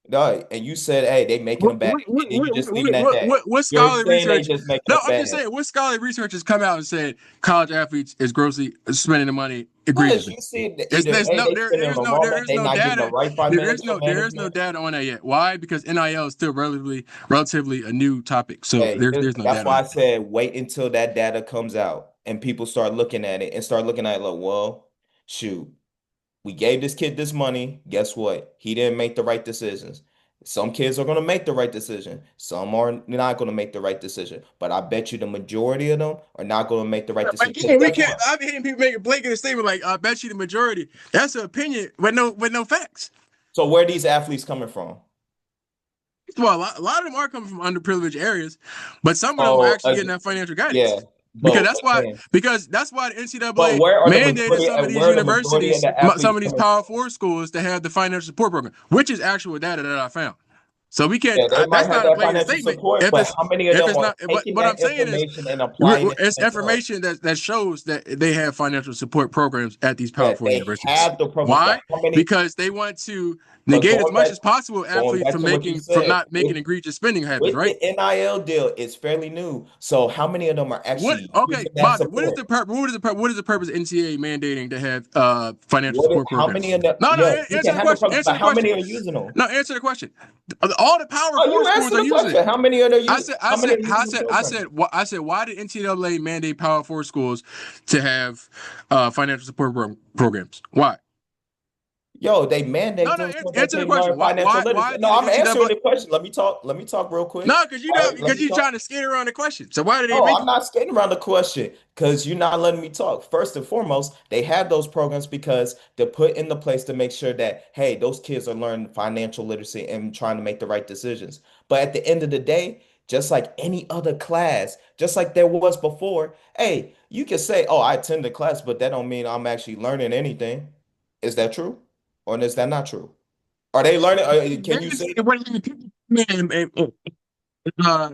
No, and you said, hey, they making them bad, and then you just leaving at that. What You're scholarly saying they research? just making No, them I'm just bad. saying what scholarly research has come out and said college athletes is grossly spending the money Because egregiously. you see either There's A, no they spending on the wrong man, there is they no not getting the data right financial there is no management. data on that yet. Why? Because NIL is still relatively a new topic, so Hey, there's no that's data on why I it. said wait until that data comes out and people start looking at it and start looking at it like, well, shoot, we gave this kid this money. Guess what? He didn't make the right decisions. Some kids are going to make the right decision. Some are not going to make the right decision. But I bet you the majority of them are not going to make the right decision. Because Again, we guess can't. what? I've been hearing people make a blanket statement like, "I bet you the majority." That's an opinion with no facts. So where are these athletes coming from? Well, a lot of them are coming from underprivileged areas, but some of them are So actually getting that financial yeah, guidance but again, because that's why the but NCAA mandated where are the majority of the some athletes of these coming Power from? Four schools to have the financial support program, which is actual data that I found. So we can't. Yeah, they might That's have not a that blanket financial statement. support, but how many of If them it's are not, taking what I'm that saying is, information and applying it to it's themselves? information that shows that they have financial support programs at these Power Yeah, Four they universities. have the programs, but Why? how many? Because they want to But negate as much as possible going athletes back to what you from said, not making egregious spending habits. with Right? the NIL deal, it's fairly new. So how many of them are What? actually Okay, using that Bobby. support? What is the purpose of NCAA mandating to have financial What? support How programs? many of them? No, no. Yeah, you Answer can the have a question. program, Answer but the how question. many are using them? No, answer the question. All the Power Oh, Four you schools answer are the using it. question. How many are they I use? said, How many are using the program? I said, why did NCAA mandate Power Four schools to have financial support programs? Why? Yo, they mandate No, no. them so they Answer the can learn question. financial literacy. Why No, did the I'm answering NCAA? the question. Let me talk. Let me talk real quick. No, All right, let because me you talk. trying to skate around the question. So why did they Oh, make I'm it? not skating around the question because you're not letting me talk. First and foremost, they have those programs because they're put in the place to make sure that, hey, those kids are learning financial literacy and trying to make the right decisions. But at the end of the day, just like any other class, just like there was before, hey, you can say, oh, I attended class, but that don't mean I'm actually learning anything. Is that true? Or is that not true? Are they learning? Can you say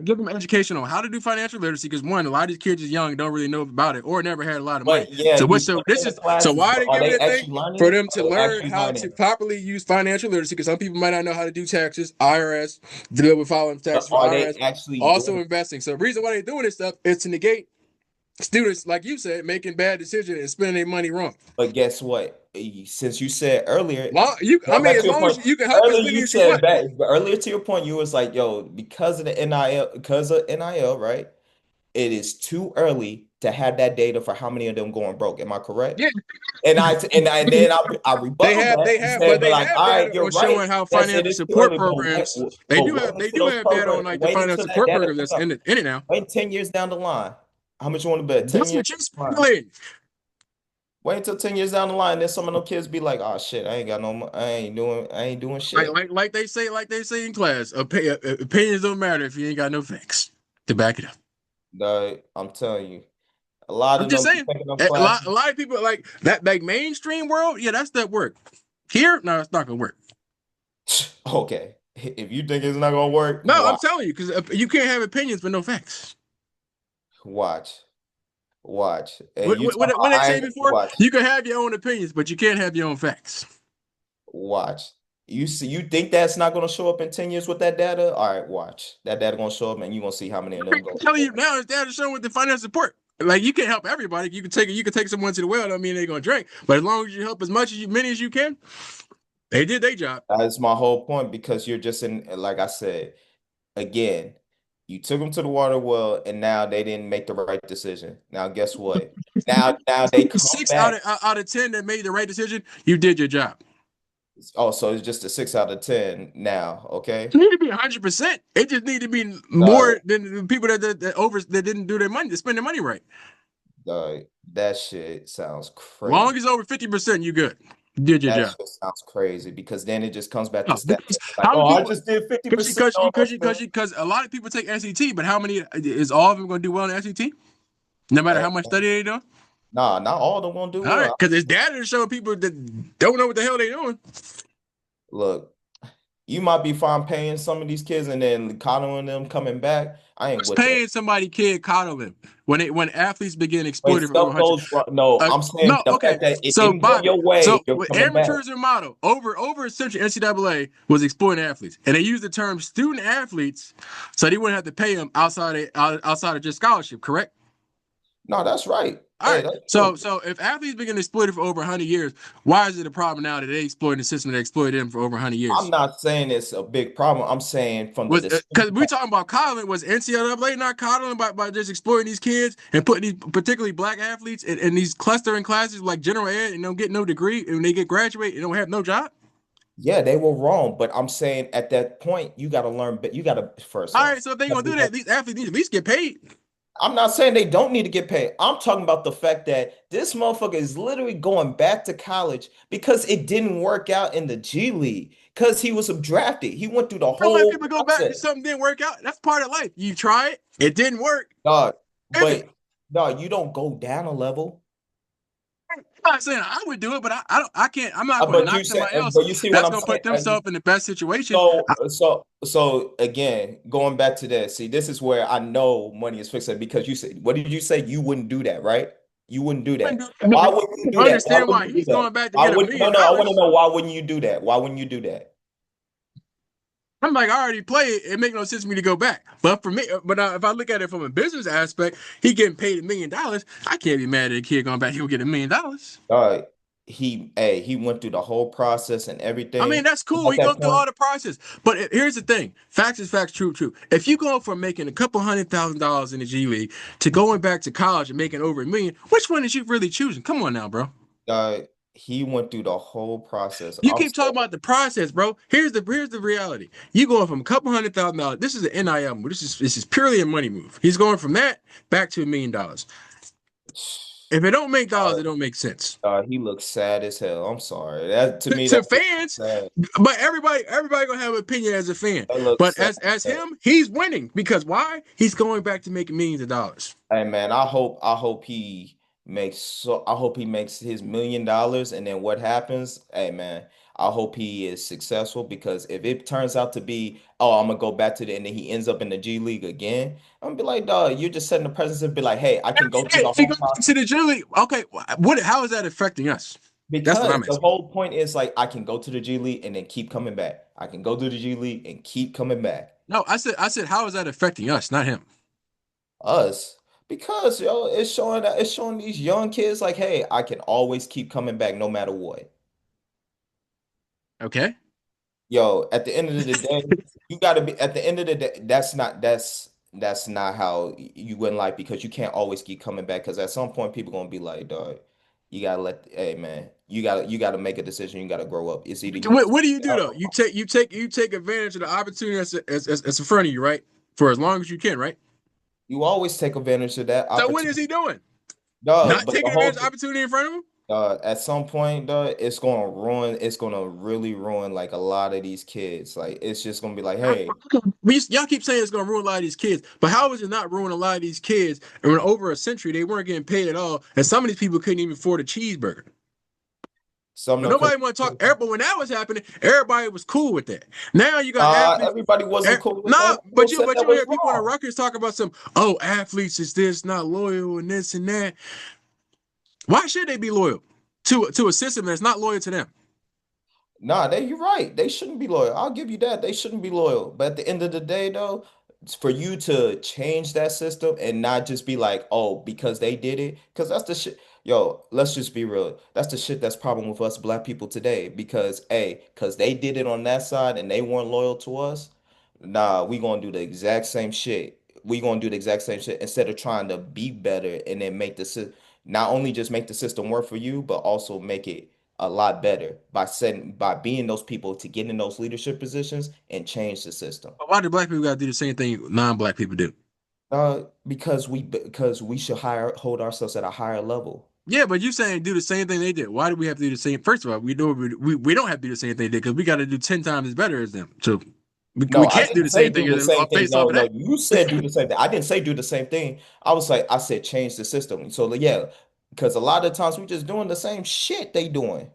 Give them education on how to do financial literacy because one, a lot of these kids is young and don't really know about it or never had a lot of money. but yeah, you So put them in so classes, why are but they are giving they a thing actually learning for it? them to Are they learn actually how learning to it? properly use financial literacy? Because some people might not know how to do taxes, IRS, deal with filing But taxes for are they IRS, actually also doing? investing. So the reason why they're doing this stuff is to negate students, like you said, making bad decisions and spending their money wrong. But guess what? Since you said earlier, going back As to your long as point, you can help it earlier spend you as you want. said back earlier to your point, you was like, yo, because of the NIL, because of NIL, right? It is too early to have that data for how many of them going broke. Am I correct? Yeah, And then I rebutted that and said, but they like, have all data right, you're on right. showing how That's it financial is too support early. programs. Wait They until do those have data on programs, like the wait financial until that support data program comes that's out. in it now. Wait 10 years down the line. How much you want to bet? 10 That's years what you down the line. speculating. Wait until 10 years down the line, then some of them kids be like, oh shit, I ain't got no I ain't doing shit. Like they say in class, opinions don't matter if you ain't got no facts to back it up. I'm telling you, a lot I'm of just them be saying. taking them classes. A lot of people like that like mainstream world. Yeah, that's that work. Here, no, it's not gonna work. Okay. If you think it's not gonna work, No, I'm watch. telling you because you can't have opinions but no facts. Watch. Watch. And you talking What about they I say ain't before, watch. you can have your own opinions, but you can't have your own facts. Watch. You think that's not gonna show up in 10 years with that data? All right, watch. That data gonna show up and you're gonna see how many of them I'm go. telling you now, it's there to show with the financial support. Like you can't help everybody. You can take someone to the well. Don't mean they're gonna drink. But as long as you help as much as you many as you can, they did their job. That's my whole point because you're just in, like I said, again, you took them to the water well, and now they didn't make the right decision. Now, guess what? Now they come Six back. out of 10 that made the right decision, you did your job. Oh, so it's just a 6 out of 10 now. Okay. It need to be 100%. It just need to be Uh, more than the people that didn't do their money, to spend their money right. that shit sounds Long crazy. as over 50%, you good. You did your That job. shit sounds crazy because then it just comes back to No, stats. because Like, how oh, many I people? just did Because 50%. No, that's good. a lot of people take SET, but how many is all of them going to do well in SET? No matter Hey, how much study they do. nah, not all of them gonna do All right, well. because it's data to show people that don't know what the hell they're doing. Look, you might be fine paying some of these kids and then coddling them coming back. I ain't Who's with that. paying somebody kid coddle them when athletes begin When exploiting for over stuff 100? goes wrong, no, I'm saying No, the okay. fact that it So didn't go Bobby, your way, so you're with coming back. amateurism model over a century, NCAA was exploiting athletes, and they used the term student athletes, so they wouldn't have to pay them outside of just scholarship. Correct? No, that's right. All Hey, right. that's So true. so if athletes been getting exploited for over 100 years, why is it a problem now that they exploiting the system that exploited them for over 100 years? I'm not saying it's a big problem. I'm saying from the Was decision because we talking about coddling, was NCAA not coddling by just exploiting these kids and putting these particularly black athletes in these clustering classes like general ed and don't get no degree and when they get graduate and don't have no job? yeah, they were wrong, but I'm saying at that point, you got to learn, but you got to first All off, right, so if they gonna do that, these athletes need to at least get paid. I'm not saying they don't need to get paid. I'm talking about the fact that this motherfucker is literally going back to college because it didn't work out in the G League because he was drafted. He went through the Don't let whole people go back process, if something didn't work out. That's part of life. You try it, it didn't work. dog. Pivot. But dog, you don't go down a level. I'm not saying I would do it, but I can't. I'm not gonna But you knock said, somebody else but you see what that's I'm gonna put saying. themselves in the best situation. So again, going back to that, see, this is where I know money is fixed because you said, what did you say? You wouldn't do that, right? You wouldn't do I that. Why wouldn't you do that? Why understand wouldn't why you do he's that? going back to Why get a would million no, I want to dollars. know why wouldn't you do that? Why wouldn't you do that? I'm like, I already played. It make no sense for me to go back. But for me, if I look at it from a business aspect, he getting paid $1 million. I can't be mad at a kid going back. He'll get $1 million. Uh, he went through the whole process and I mean, everything. that's cool. At He go that through all point, the process. But here's the thing: facts is facts, true. If you go from making a couple $100,000 in the G League to going back to college and making over $1 million, which one is you really choosing? Come on now, bro. uh, he went through the whole process. You I'm keep talking saying, about the process, bro. Here's the reality. You going from a couple $100,000. This is an NIL move. This is purely a money move. He's going from that back to $1 million. If it don't make dollars, it don't make sense he looks sad as hell. I'm sorry. That to me, to that looks fans. sad. But everybody gonna have an opinion as a fan. That looks But sad. as him, he's winning because why? He's going back to making millions of dollars. Hey man, I hope he makes his $1 million and then what happens? Hey man, I hope he is successful because if it turns out to be, oh, I'm gonna go back to the and then he ends up in the G League again, I'm gonna be like, dog, you're just setting the precedent and be like, hey, I can go through Hey, the if he whole goes back to process the G League, okay, what? How is that affecting us? That's what because I'm the asking. whole point is like I can go to the G League and then keep coming back. I can go to the G League and keep coming back. No, I said, how is that affecting us, not him? Us. Because yo, it's showing these young kids like, hey, I can always keep coming back no matter what. Okay. Yo, at the end of the day, you gotta be at the end of the day, that's not how you win life because you can't always keep coming back because at some point people gonna be like, dog, you gotta hey man, you gotta make a decision, you gotta grow up. It's either you What do you do though? You take advantage of the opportunity that's in front of you, right? For as long as you can, right? you always take advantage of that So what is opportunity. he doing? Dog, Not but the taking advantage whole of the opportunity in front of him? at some point, though, it's gonna really ruin like a lot of these kids. Like it's just gonna be like, hey, Y'all keep saying it's gonna ruin a lot of these kids, but how is it not ruin a lot of these kids? And over a century, they weren't getting paid at all, and some of these people couldn't even afford a cheeseburger. some But of them nobody want to talk. But when that was happening, everybody was cool with that. Now you got could athletes. everybody wasn't cool with No, that. People said but that you was hear people on the wrong. Rutgers talk about some. Oh, athletes is this not loyal and this and that. Why should they be loyal to a system that's not loyal to them? Nah, you're right. They shouldn't be loyal. I'll give you that. They shouldn't be loyal. But at the end of the day, though, it's for you to change that system and not just be like, oh, because they did it. Because that's the shit. Yo, let's just be real. That's the shit that's problem with us black people today. Because, hey, because they did it on that side and they weren't loyal to us. Nah, we gonna do the exact same shit. We gonna do the exact same shit instead of trying to be better and then make not only just make the system work for you, but also make it a lot better by being those people to get in those leadership positions and change the system. But why do black people got to do the same thing non-black people do? Because we should hold ourselves at a higher level. Yeah, but you saying do the same thing they did. Why do we have to do the same? First of all, we know we don't have to do the same thing they did because we got to do 10 times as better as them. So we No, I can't do didn't the say same do thing the as them same thing. based off No, of no, that. you said do the same thing. I didn't say do the same thing. I said change the system. So yeah, because a lot of times we just doing the same shit they doing.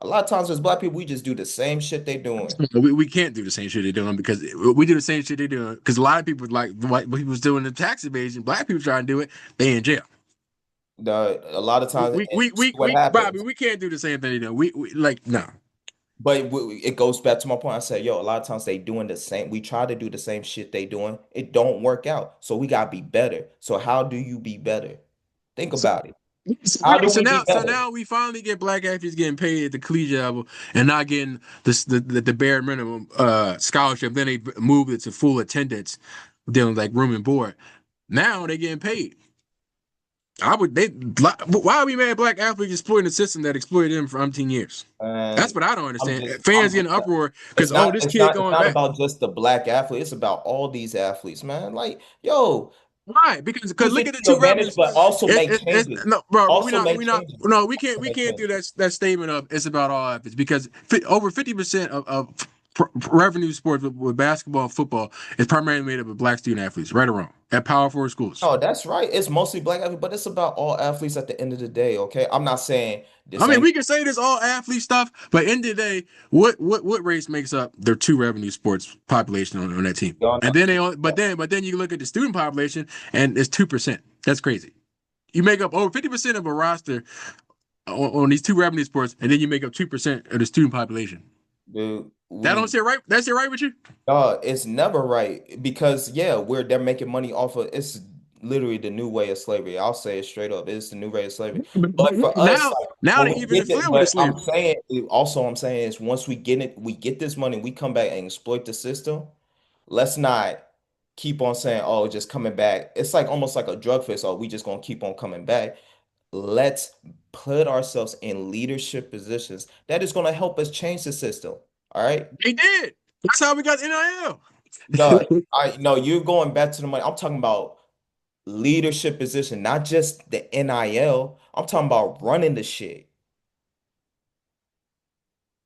A lot of times as black people, we just do the same shit they doing. We can't do the same shit they're doing because we do the same shit they're doing because a lot of people like white people's doing the tax evasion, black people trying to do it, they in jail. A lot of times, and you see what Bobby, happens. we can't do the same thing they do. We like no. But it goes back to my point. I said, yo, a lot of times they doing the same. We try to do the same shit they doing. It don't work out. So we gotta be better. So how do you be better? Think So, about it. How do we be so better? now we finally get black athletes getting paid at the collegiate level and not getting the bare minimum scholarship. Then they moved it to full attendance, dealing like room and board. Now they getting paid. I would they why are we mad at black athletes exploiting the system that exploited them for umpteen years? That's And what I don't I'm understand. just, I'm Fans just, getting uproar because oh this kid it's going not back. about just the black athlete. It's about all these athletes, man. Like, yo, Why? Because use look it at to the your two advantage, revenues. but also make It's changes. no, bro. But Also make we not changes. no. Also We make can't do changes. that statement of it's about all athletes because over 50% of revenue sports with basketball and football is primarily made up of black student athletes. Right or wrong? At Power Four schools. No, that's right. It's mostly black athletes, but it's about all athletes at the end of the day, okay? I'm not saying I this mean, ain't we can say this all athlete stuff, but end of the day, what race makes up their two revenue sports population on that team? y'all And not. then they only, but then you look at the student population and it's 2%. That's crazy. You make up over 50% of a roster on these two revenue sports, and then you make up 2% of the student population. Dude, That don't we sit right. That's it right with you? it's never right because yeah, they're making money off of it's literally the new way of slavery. I'll say it straight up. It's the new way of slavery. But for us, Now, like now when they we even get it, flip with the but I'm slavery. saying also I'm saying is once we get it, we get this money, we come back and exploit the system. Let's not keep on saying, oh, just coming back. It's like almost like a drug fix. Oh, we just gonna keep on coming back. Let's put ourselves in leadership positions that is gonna help us change the system. All right. They did. That's how we got NIL. No, I no, you're going back to the money. I'm talking about leadership position, not just the NIL. I'm talking about running the shit.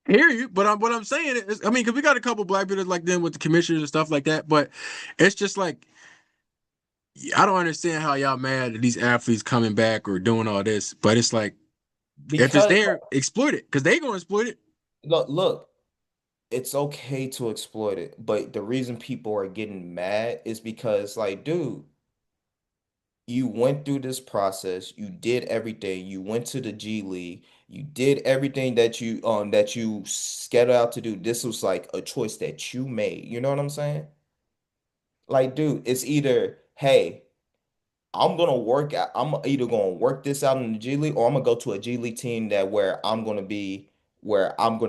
Hear you, but what I'm saying is, I mean, because we got a couple black people like them with the commissioners and stuff like that, but it's just like I don't understand how y'all mad at these athletes coming back or doing all this, but it's like if it's Because there, exploit it because they gonna exploit it. look, it's okay to exploit it, but the reason people are getting mad is because, like, dude, you went through this process, you did everything, you went to the G League, you did everything that you set out to do. This was like a choice that you made. You know what I'm saying? Like, dude, it's either, hey, I'm either gonna work this out in the G League or I'm gonna go to a G League team that where I'm gonna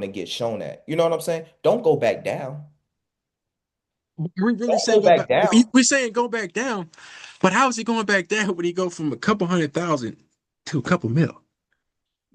get shown at. You know what I'm saying? Don't go back down. We really Don't saying go go back. back down. We saying go back down, but how is he going back down when he go from a couple 100,000 to a couple mil?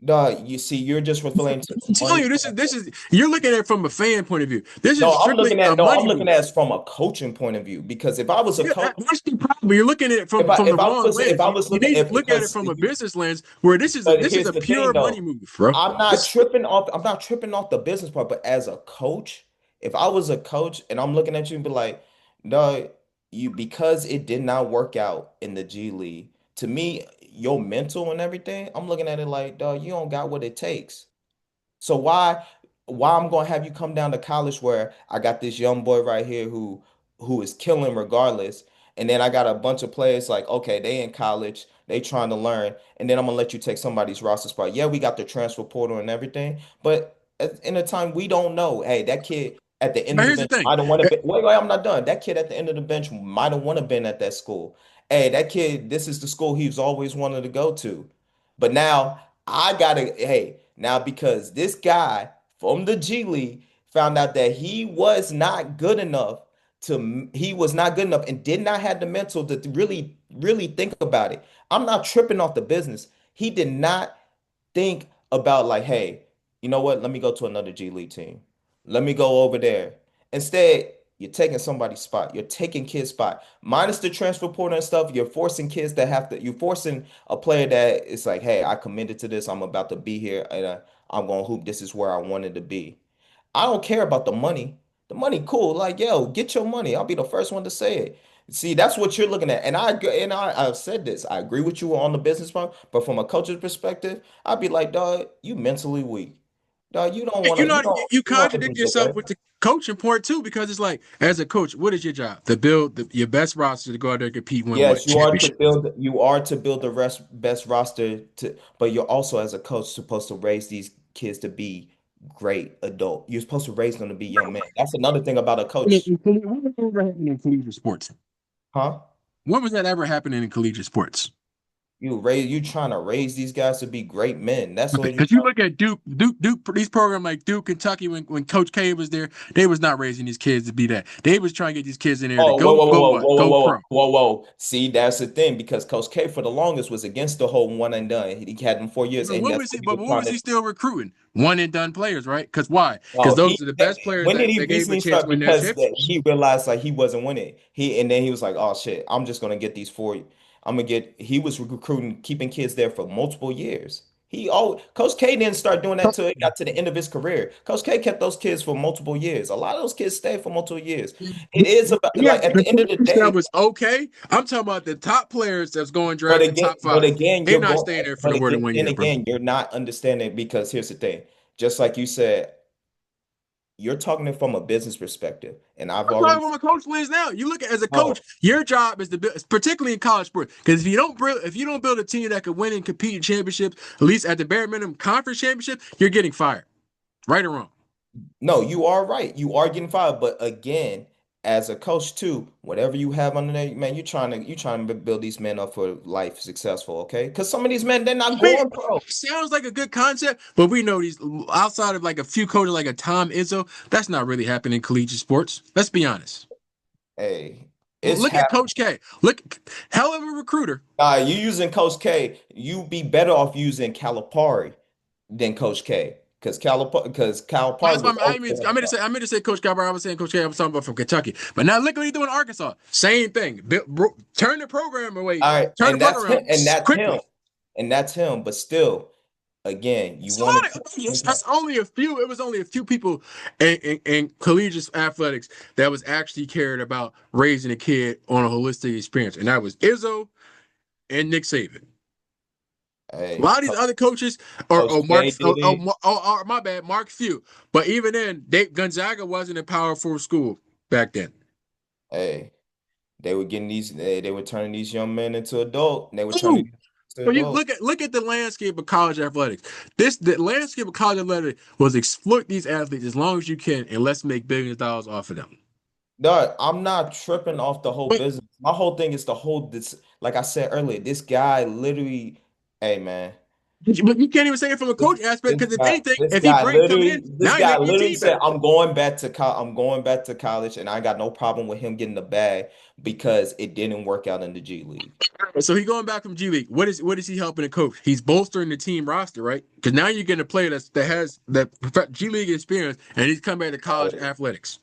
No, you see, you're just referring to I'm the telling money you, factor. this is you're looking at it from a fan point of view. This is strictly a No, I'm money looking move. at it from a coaching point of view because if I was a Yeah, coach, that's the problem. You're looking at it from the wrong if lens. I was You looking need to if look at it because from if a you business lens where but this is here's a the thing pure money though. move, bro. This I'm not tripping off the business part, but as a coach, if I was a coach and I'm looking at you and be like, no, you because it did not work out in the G League, to me, your mental and everything, I'm looking at it like, dog, you don't got what it takes. So why I'm gonna have you come down to college where I got this young boy right here who is killing regardless, and then I got a bunch of players like, okay, they in college, they trying to learn, and then I'm gonna let you take somebody's roster spot. Yeah, we got the transfer portal and everything, but in a time we don't know. Hey, that kid at the end But of the here's the bench thing. might have want to be. Wait, wait, I'm not done. That kid at the end of the bench might have want to been at that school. Hey, that kid, this is the school he's always wanted to go to. But now I gotta, hey, now because this guy from the G League found out that he was not good enough and did not have the mental to really, really think about it. I'm not tripping off the business. He did not think about like, hey, you know what? Let me go to another G League team. Let me go over there. Instead, you're taking somebody's spot. You're taking kids' spot. Minus the transfer portal and stuff, you're forcing kids that have to, you're forcing a player that is like, hey, I committed to this. I'm about to be here and I'm going to hoop. This is where I wanted to be. I don't care about the money. The money, cool. Like, yo, get your money. I'll be the first one to say it. See, that's what you're looking at. I've said this. I agree with you on the business part, but from a coach's perspective, I'd be like, dog, you mentally weak. Dog, you don't want You to, know, you you don't want to contradict be good yourself there. with the coaching part too, because it's like, as a coach, what is your job? To build your best roster to go out there and compete, win what Yes, championship? you are to build the best roster to, but you're also as a coach supposed to raise these kids to be great adult. You're supposed to raise them to be young men. That's another thing about a coach, When was that ever happening in collegiate sports? huh? When was that ever happening in collegiate sports? You trying to raise these guys to be great men. That's what you Because you trying. look at Duke, these programs like Duke, Kentucky, when Coach K was there, they was not raising these kids to be that. They was trying to get these kids in there to Oh, whoa, whoa, whoa, go whoa, what? whoa, whoa, Go whoa, pro. whoa, whoa. See, that's the thing because Coach K for the longest was against the whole one and done. He had them 4 years, But and what that's was he? what he But was what trying was to. he still recruiting? One and done players, right? Because why? Because Oh, those are the best players when did he that gave him a recently chance to start? win their Because championships. he realized like he wasn't winning. And then he was like, oh shit, I'm just gonna get these four. I'm gonna get. He was recruiting, keeping kids there for multiple years. Coach K didn't start doing that till it got to the end of his career. Coach K kept those kids for multiple years. A lot of those kids stayed for multiple years. It is about Yeah, like at the the end of the players that day. was okay. I'm talking about the top players that's going But drafted again, top five. you're They're not going. staying there for But the word again, and win then year, bro. again, you're not understanding because here's the thing. Just like you said, you're talking it from a business perspective, and I've I'm already. talking from a coach lens now. You look at as a coach, No, your job is to build, particularly in college sports, because if you don't build a team that could win and compete in championships, at least at the bare minimum conference championship, you're getting fired, right or wrong. no, you are right. You are getting fired, but again, as a coach too, whatever you have under there, man, you trying to build these men up for life successful, okay? Because some of these men they're not I mean, going pro. sounds like a good concept, but we know these outside of like a few coaches like a Tom Izzo, that's not really happening in collegiate sports. Let's be honest. Hey, it's Look at happening. Coach K. Look, hell of a recruiter. You using Coach K, you be better off using Calipari than Coach K, because Calipari That's why was I also mean, one of them. I meant to say Coach K, but I was saying Coach K. I was talking about from Kentucky. But now look what he's doing in Arkansas. Same thing. Turn the program away. All right, Turn the program around and that's him, quickly. and that's him. But still, again, you It's want that's to. only a few. It was only a few people in collegiate athletics that was actually cared about raising a kid on a holistic experience, and that was Izzo and Nick Saban. A Hey, lot of these other coaches Coach or K did it. My bad, Mark Few. But even then, Gonzaga wasn't a powerful school back then. Hey, they were getting they were turning these young men into adult. They were turning Ooh. these to So you adult. look at the landscape of college athletics. The landscape of college athletics was exploit these athletes as long as you can, and let's make billions of dollars off of them. No, I'm not tripping off the whole But business. My whole thing is the whole this, like I said earlier, this guy literally, hey man, but you can't even say it from a this coach aspect because if anything, this if he guy bring coming in, literally this now you're guy making your literally team said better. I'm going back to college and I got no problem with him getting the bag because it didn't work out in the G League. So he going back from G League. What is he helping the coach? He's bolstering the team roster, right? Because now you're getting a player that has that G League experience, and he's coming back to college Uh, athletics.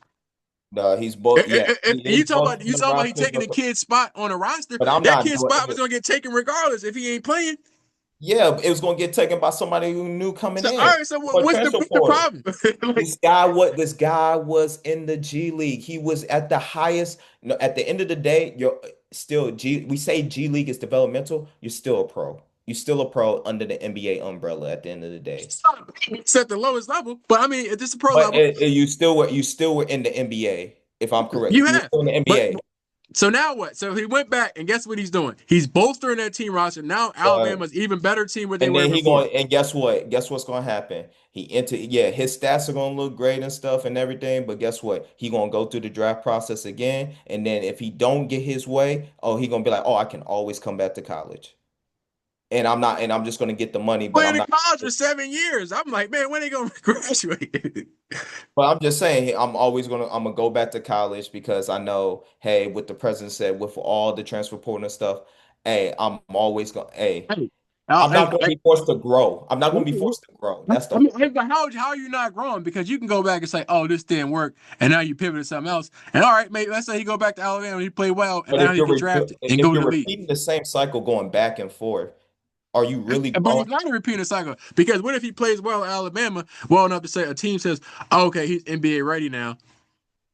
No, he's both. Yeah, If he is you both in the talk about he roster, taking the kid's spot on a roster, but I'm that not kid's doing spot was it. gonna get taken regardless if he ain't playing. Yeah, it was going to get taken by somebody who knew coming So all in right, so or transfer what's the portal. problem? Like, This guy was in the G League. He was at the highest. No, at the end of the day, you're still G. We say G League is developmental. You're still a pro. You're still a pro under the NBA umbrella at the end of the day. it's at the lowest level, but I mean, if this is a pro But level, you still were in the NBA. If I'm correct, you you were have. still in the But NBA. So now what? So he went back, and guess what he's doing? He's bolstering that team roster. Now But Alabama's even better team where they and were then he before. going and guess what? Guess what's gonna happen? Yeah, his stats are gonna look great and stuff and everything, but guess what? He gonna go through the draft process again, and then if he don't get his way, oh, he gonna be like, oh, I can always come back to college, and I'm just gonna get the money, but Playing I'm in not. college for 7 years. I'm like, man, when are they gonna graduate? But I'm just saying, I'm gonna go back to college because I know, hey, what the president said with all the transfer portal and stuff, hey, hey, Hey, I'm not gonna hey, be forced to grow. I'm not gonna be forced to grow. That's the I mean, whole but how are you not growing? Because you can go back and say, "Oh, this didn't work," and now you pivot to something else. And all right, maybe let's say he go back to Alabama and he play well, and But now he get drafted and if go to you're the league. repeating the same cycle going back and forth, are you really But growing? he's not repeating the cycle because what if he plays well at Alabama, well enough to say a team says, oh, "Okay, he's NBA ready now,"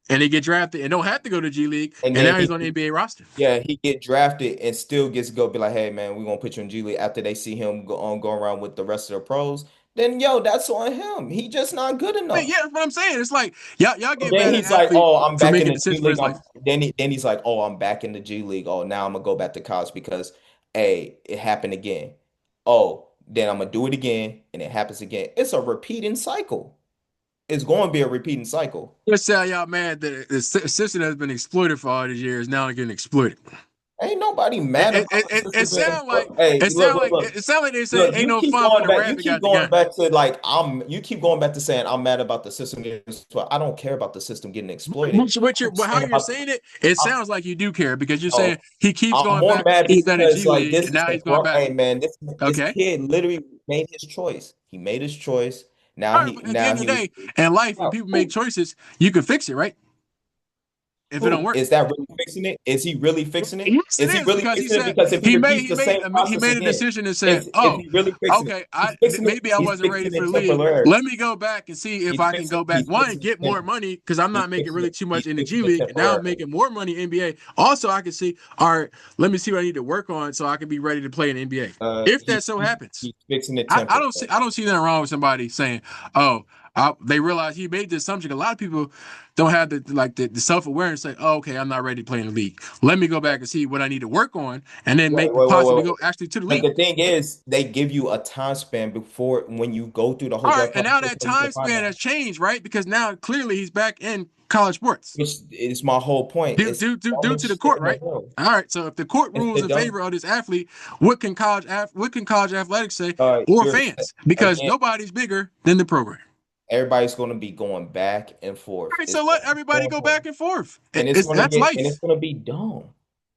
and they get drafted and don't have to go to G League, And and then now he's on the NBA roster. he get drafted and still gets to go be like, hey man, we're gonna put you in G League after they see him go around with the rest of the pros. Then that's on him. He just not good But yeah, enough. that's what I'm saying. It's like y'all And get then mad at he's like, athlete oh, I'm for back in making the G decisions for League. his life. Then he's like, oh, I'm back in the G League. Oh, now I'm gonna go back to college because hey, it happened again. Oh, then I'm gonna do it again, and it happens again. It's a repeating cycle. It's going to be a repeating cycle. Let's say y'all mad that the system has been exploited for all these years now getting exploited. Ain't nobody It mad it, about the it, it system being sound like exploited. Hey, it look, sound look, like look. it sound like they say Look, ain't no fun when the you rabbit keep got the going gun. back to you keep going back to saying I'm mad about the system getting exploited. I don't care about the system getting exploited. I'm How saying you're about saying it, it I'm, sounds like you do care because you're saying oh, he keeps I'm going more back. mad He's done a because G like League this and is now a he's going grown back. hey man, this Okay, kid literally made his choice. He made his choice. all right. But at the end of He the was day, in life, when out. people make choices, you can fix it, right? If it don't Who work. is that really fixing it? Is he really fixing it? Yes, it Is he is really because he fixing it? said Because if he repeats the same he process made a again, decision and said, is if "Oh, he really fixing it, okay, he's fixing it. maybe I He's wasn't ready fixing for it the league. temporarily. Let me go back and see if I can go back. One, get more money because I'm not making really too much He's in the G fixing it League, and now I'm temporarily. making more money in NBA. Also, I can see, all right, let me see what I need to work on so I can be ready to play in the NBA if that so happens. He's fixing it temporarily. I don't see nothing wrong with somebody saying, "Oh, they realize he made the assumption." A lot of people don't have the self awareness. Say, "Oh, okay, I'm not ready to play in the league. Let me go back and see what I need to work on, and then Wait, make wait, wait, possibly wait, go wait. actually to the But league." the thing is, they give you a time span before when you go through the whole All right, draft and process now that before you can time find span out. has changed, right? Because now clearly he's back in college sports Which is my whole point. It's due to the always shit court, in the right? world. All right, so if the court rules It in don't. favor of this athlete, what can college athletics say or You're fans? Because again. nobody's bigger than the program. Everybody's going to be going back and All forth. right, It's so going let to be everybody going go forth. back and forth. And That's and it's life. going to be dumb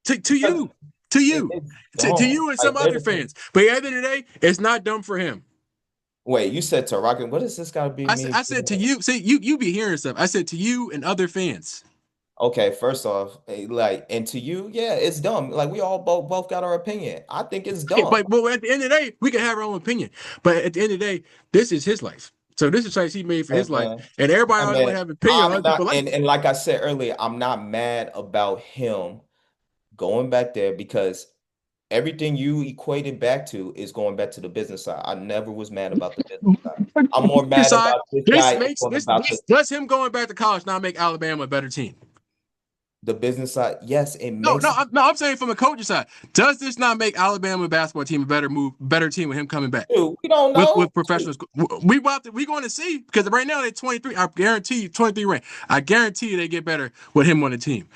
To because you, to you, it's to dumb. you and some Like they're other the same. fans. But at the end of the day, it's not dumb for him. Wait, you said to Rocket, what does this got to be me? I said to you. See, you be hearing stuff. I said to you and other fans. Okay, first off, like, and to you, yeah, it's dumb. Like we all both got our opinion. I think it's Hey, dumb. but at the end of the day, we can have our own opinion. But at the end of the day, this is his life. So this is choice he made for Hey his life. man, And everybody I always want mean, to have an opinion on I'm other not, people's life. and like I said earlier, I'm not mad about him going back there because everything you equated back to is going back to the business side. I never was mad about the business side. I'm more mad Decide about this this guy is makes going this about the does him going back to college now make Alabama a better team? business side. Yes, it No, makes I'm saying from a coaching side. Does this not make Alabama basketball team a better team with him coming back dude. We don't know. with professionals? We going to see because right now they're 23. I guarantee you 23 rank. I guarantee you they get better with him on the team.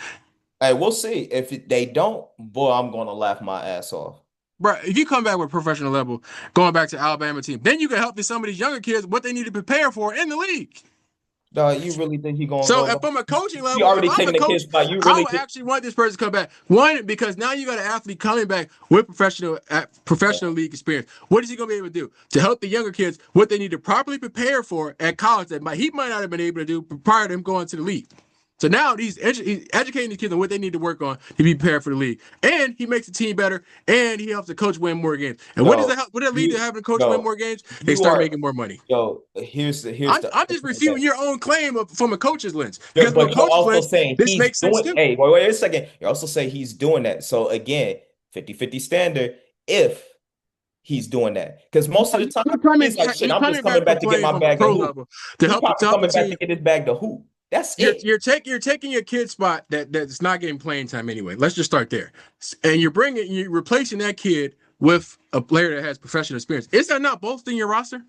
Hey, we'll see. If they don't, boy, I'm gonna laugh my ass off. Bro, if you come back with professional level, going back to Alabama team, then you can help some of these younger kids what they need to prepare for in the league. Dog, you really think he gonna So go? from a coaching You level, if already I'm a taking the kid's coach, spot. You I really would think? actually want this person to come back. One, because now you got an athlete coming back with professional league experience. What is he going to be able to do to help the younger kids what they need to properly prepare for at college that he might not have been able to do prior to him going to the league? So now he's educating the kids on what they need to work on to be prepared for the league, and he makes the team better, and he helps the coach win more games. And what does Yo, that help? What does that lead to you, having the coach win yo, more games? They you start are, making more money. yo. Here's the I'm other just thing of refuting that. your own claim from a coach's lens because from a But you're coach's also lens, saying this he's makes sense doing. too. Hey, wait a second. You also say he's doing that. So again, 50-50 standard. If he's doing that, because most of the time he's like, shit. You're I'm just coming back coming from back to get playing my from a bag pro to hoop. level He probably to help the coming back to team. get his bag to hoop. That's You're it. you're taking your kid spot that's not getting playing time anyway. Let's just start there, and you're replacing that kid with a player that has professional experience. Is that not bolstering your roster?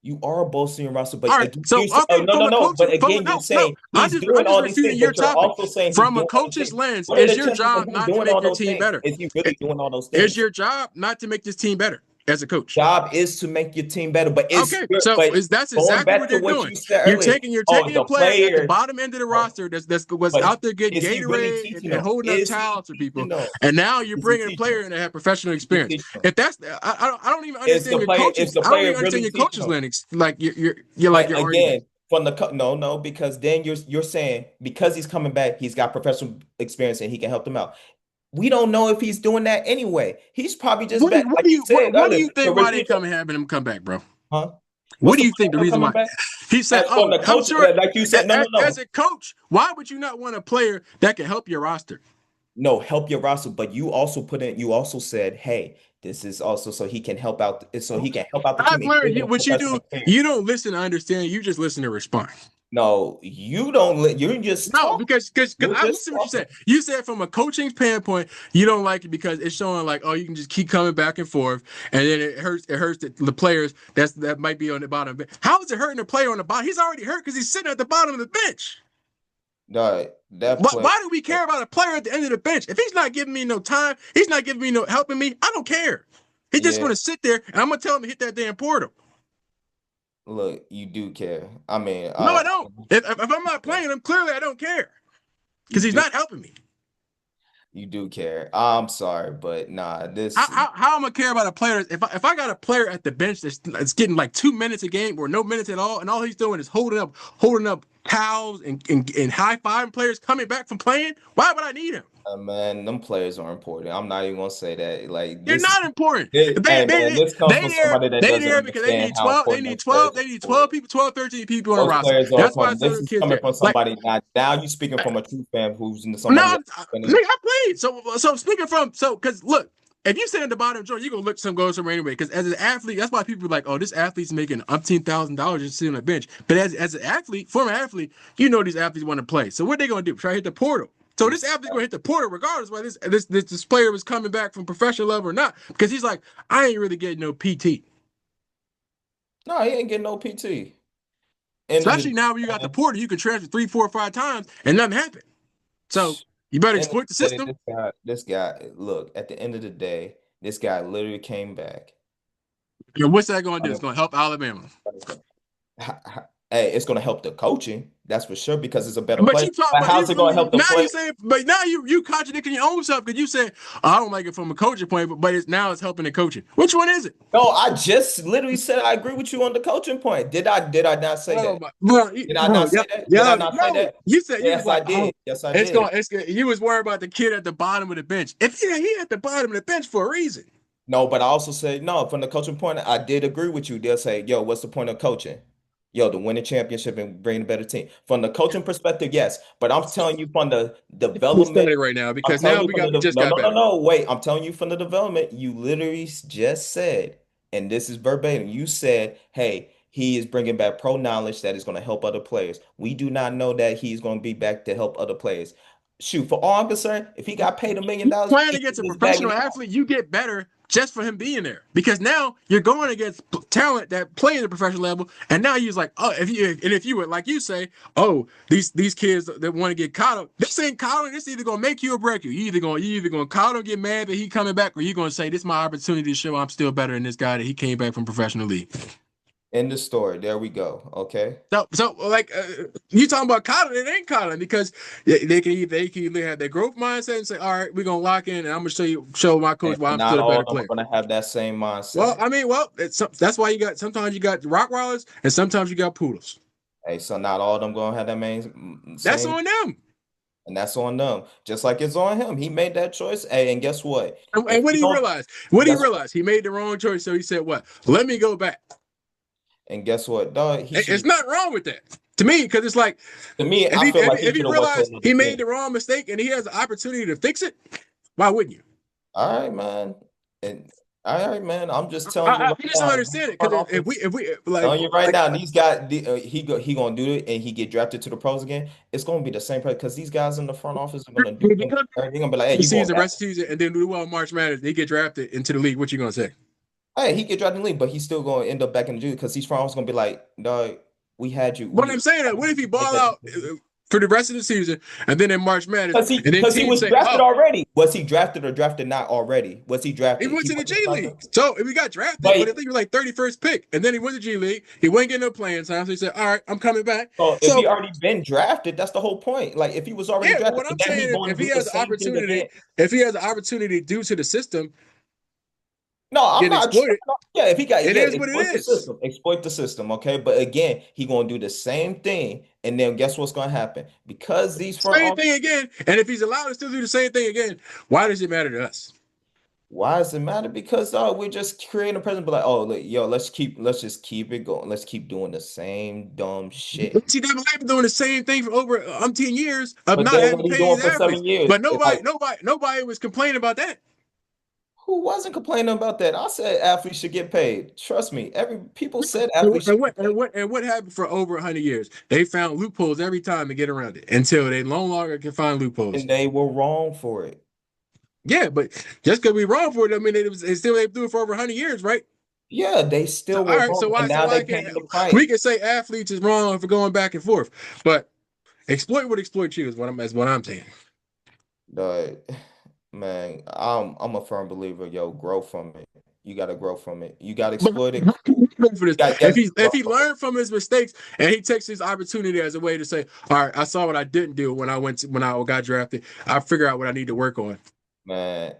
You are boasting your roster, but All right, again, so oh, okay, no, no, no. But again, you're no, saying he's I'm doing just all these refuting things, your but you're topic. also saying he's From a doing all these coach's things. lens, What are is the your chances of job him not to doing make all your those team things? better? Is he really doing all those Is things? your job not to make this team better as a coach? Job is to make your team better, but Okay, so but is that's going exactly back what to they're what doing. you said earlier. You're Oh, taking a the player at the players. bottom end of the Oh, roster that's was but out there getting is he really Gatorade teaching and them? holding up Is he towels for people, teaching them? and now you're Is he bringing a teaching them? player in that have professional Is he experience. teaching them? If that's I don't even understand your Is coaches. the I don't player even understand really your teaching coaches' them? Linux. Like you're like But your argument. again, no, no, because then you're saying because he's coming back, he's got professional experience and he can help them out. We don't know if he's doing that anyway. He's probably just back, like you said What do earlier. you think why they come and having him come back, bro? Huh? What What's do the you point think the of him reason coming why? back? He said, As for "Oh, the I'm coach, sure." like you said, no, no, As no. a coach, why would you not want a player that can help your roster? No, help your roster, but you also said, hey, this is also so he can help out the team I've and learned give you them what you professional do. experience. You don't listen to understand. You just listen to respond. No, you don't you're just No, talking. because You're I just listen to what you said. talking. You said from a coaching standpoint, you don't like it because it's showing like, oh, you can just keep coming back and forth, and then it hurts the players that might be on the bottom. How is it hurting the player on the bottom? He's already hurt because he's sitting at the bottom of the bench. No, that play. Why do we care about a player at the end of the bench? If he's not giving me no time, he's not giving me no helping me. I don't care. He's just Yeah, going to sit there, and I'm going to tell him to hit that damn portal. look, you do care. I mean, No, I don't. If I'm not playing him, clearly I don't care you because he's do not helping me. you do care. I'm sorry, but nah, this How am I care about a player if I got a player at the bench that's getting like 2 minutes a game or no minutes at all, and all he's doing is holding up towels and high fiving players coming back from playing? Why would I need him? man, them players are important. I'm not even gonna say that. Like They're not important. hey man, this comes from somebody that They doesn't there because understand how important those players they need are. 12 people, 12, 13 people on the Those roster. players are That's why important. some This of the is kids coming there. from Like somebody now you speaking from a true fan who's into no, somebody that's winning. I played. So speaking from because look, if you sit in the bottom joint, you're gonna look some go somewhere anyway. Because as an athlete, that's why people are like, oh, this athlete's making $10,000 just sitting on the bench. But as an athlete, former athlete, you know these athletes want to play. So what they gonna do? Try to hit the portal. So this athlete's gonna hit the portal regardless whether this player was coming back from professional level or not. Because he's like, I ain't really getting no PT. No, he ain't getting no PT. End of the Especially now when you got the day, portal, you can transfer 3, 4, 5 times and nothing happened. So you better end of exploit the the day, system. this guy, look, at the end of the day, this guy literally came back. And what's that gonna do? It's gonna help Alabama. Hey, it's going to help the coaching, that's for sure, because it's a better But play. you talk But about how's you it going to help the now play? you say but now you contradicting your own self because you said oh, I don't like it from a coaching point, but it's helping the coaching. Which one is it? No, I just literally said I agree with you on the coaching point. Did I not say Oh that? my Did I not say that? Did I not say no. that? You said you was Yes, I like, oh, did. Yes, I did. you was worried about the kid at the bottom of the bench. If he at the bottom of the bench for a reason. No, but I also said no, from the coaching point, I did agree with you. They'll say, yo, what's the point of coaching? Yo, to win a championship and bring a better team. From the coaching perspective, yes. But I'm telling you from the We're development. studying right now I'm because telling now you from we just got better. no, wait. I'm telling you from the development, you literally just said, and this is verbatim, you said, hey, he is bringing back pro knowledge that is going to help other players. We do not know that he's going to be back to help other players. Shoot, for all I'm concerned, if he got paid $1 million, Playing he against a can just bag it professional out. athlete, you get better just for him being there. Because now you're going against talent that play at the professional level, and now you're like, oh, if you would like you say, oh, these kids that want to get caught up, this ain't coddling. This either gonna make you or break you. You either gonna coddle and get mad that he coming back, or you gonna say this is my opportunity to show I'm still better than this guy that he came back from professional league. End the story. There we go. Okay. So like you talking about coddling, it ain't coddling because they can either have their growth mindset and say, all right, we're gonna lock in, and I'm gonna show my coach why And I'm not still a all better of them player. are going to have that same Well, mindset. I mean, that's why sometimes you got Rottweilers and sometimes you got poodles. Hey, so not all of them going to have that That's same, on them. and that's on them. Just like it's on him. He made that choice. Hey, and guess what? And If what he do you don't, realize? What do you guess realize? He made the wrong choice, so he said, "What? Let me go back." and guess what? Dog, he should It's have. not wrong with that to me because it's like To me, I feel like he if he should have went to realized another he made team. the wrong mistake and he has the opportunity to fix it, why wouldn't you? All right, man. And All right, man. I'm just telling you right I just don't now. If understand it front because if office, we telling you right like now, these guys, he gonna do it, and he get drafted to the pros again. It's gonna be the same play because these guys in the front office are gonna do if he them. comes They're gonna be like, "Hey, the you going season, back?" rest of the season, and then do well in March Madness, they get drafted into the league. What you gonna say? Hey, he get drafted in the league, but he's still gonna end up back in the G because these front office gonna be like, "Dog, we had you. But We I'm saying that what if he make ball that out for the rest of the season, and then in March Madness, and then because he teams was say, drafted "Oh, already. Was he drafted or drafted not already? Was he he drafted? went He to the G wasn't like League." that. So if he got drafted, but I But think he was like 31st pick, and then he went to G League. He wasn't getting no playing time, so he said, "All right, I'm coming back." so if he So already been drafted, that's the whole point. Like if he was already yeah, but drafted, what and I'm then he's saying, going if to he do the has an same thing opportunity, again. if he has an opportunity due to the system, No, I'm get not exploited. tripping. Yeah, if he got It yeah, is what it exploit the is. system, exploit the system. Okay, but again, he gonna do the same thing, and then guess what's gonna happen? Because these front Same office. thing again. And if he's allowed to still do the same thing again, why does it matter to us? Why does it matter? Because we're just creating a present, but like, oh, look, yo, let's just keep it going. Let's keep doing the same dumb shit. See, they've been doing the same thing for over 10 years of But not then having what to he pay doing these for athletes. 7 years? But Like, nobody was complaining about that. who wasn't complaining about that? I said athletes should get paid. Trust me, every people said And athletes what, should and what get paid, and what happened for over 100 years? They found loopholes every time to get around it until they no longer can find loopholes. and they were wrong for it. Yeah, but just because we wrong for it, I mean it still they do it for over 100 years, right? Yeah, they So still all were right, wrong, and so now why they can't paying the we price. can say athletes is wrong for going back and forth, but exploit what exploit you is what I'm saying. The man, I'm a firm believer, yo, grow from it. You gotta grow from it. You gotta But exploit it. how can he pay for this? You gotta, If gotta he grow if he from it. learned from his mistakes and he takes his opportunity as a way to say, all right, I saw what I didn't do when I got drafted. I figure out what I need to work on. Man,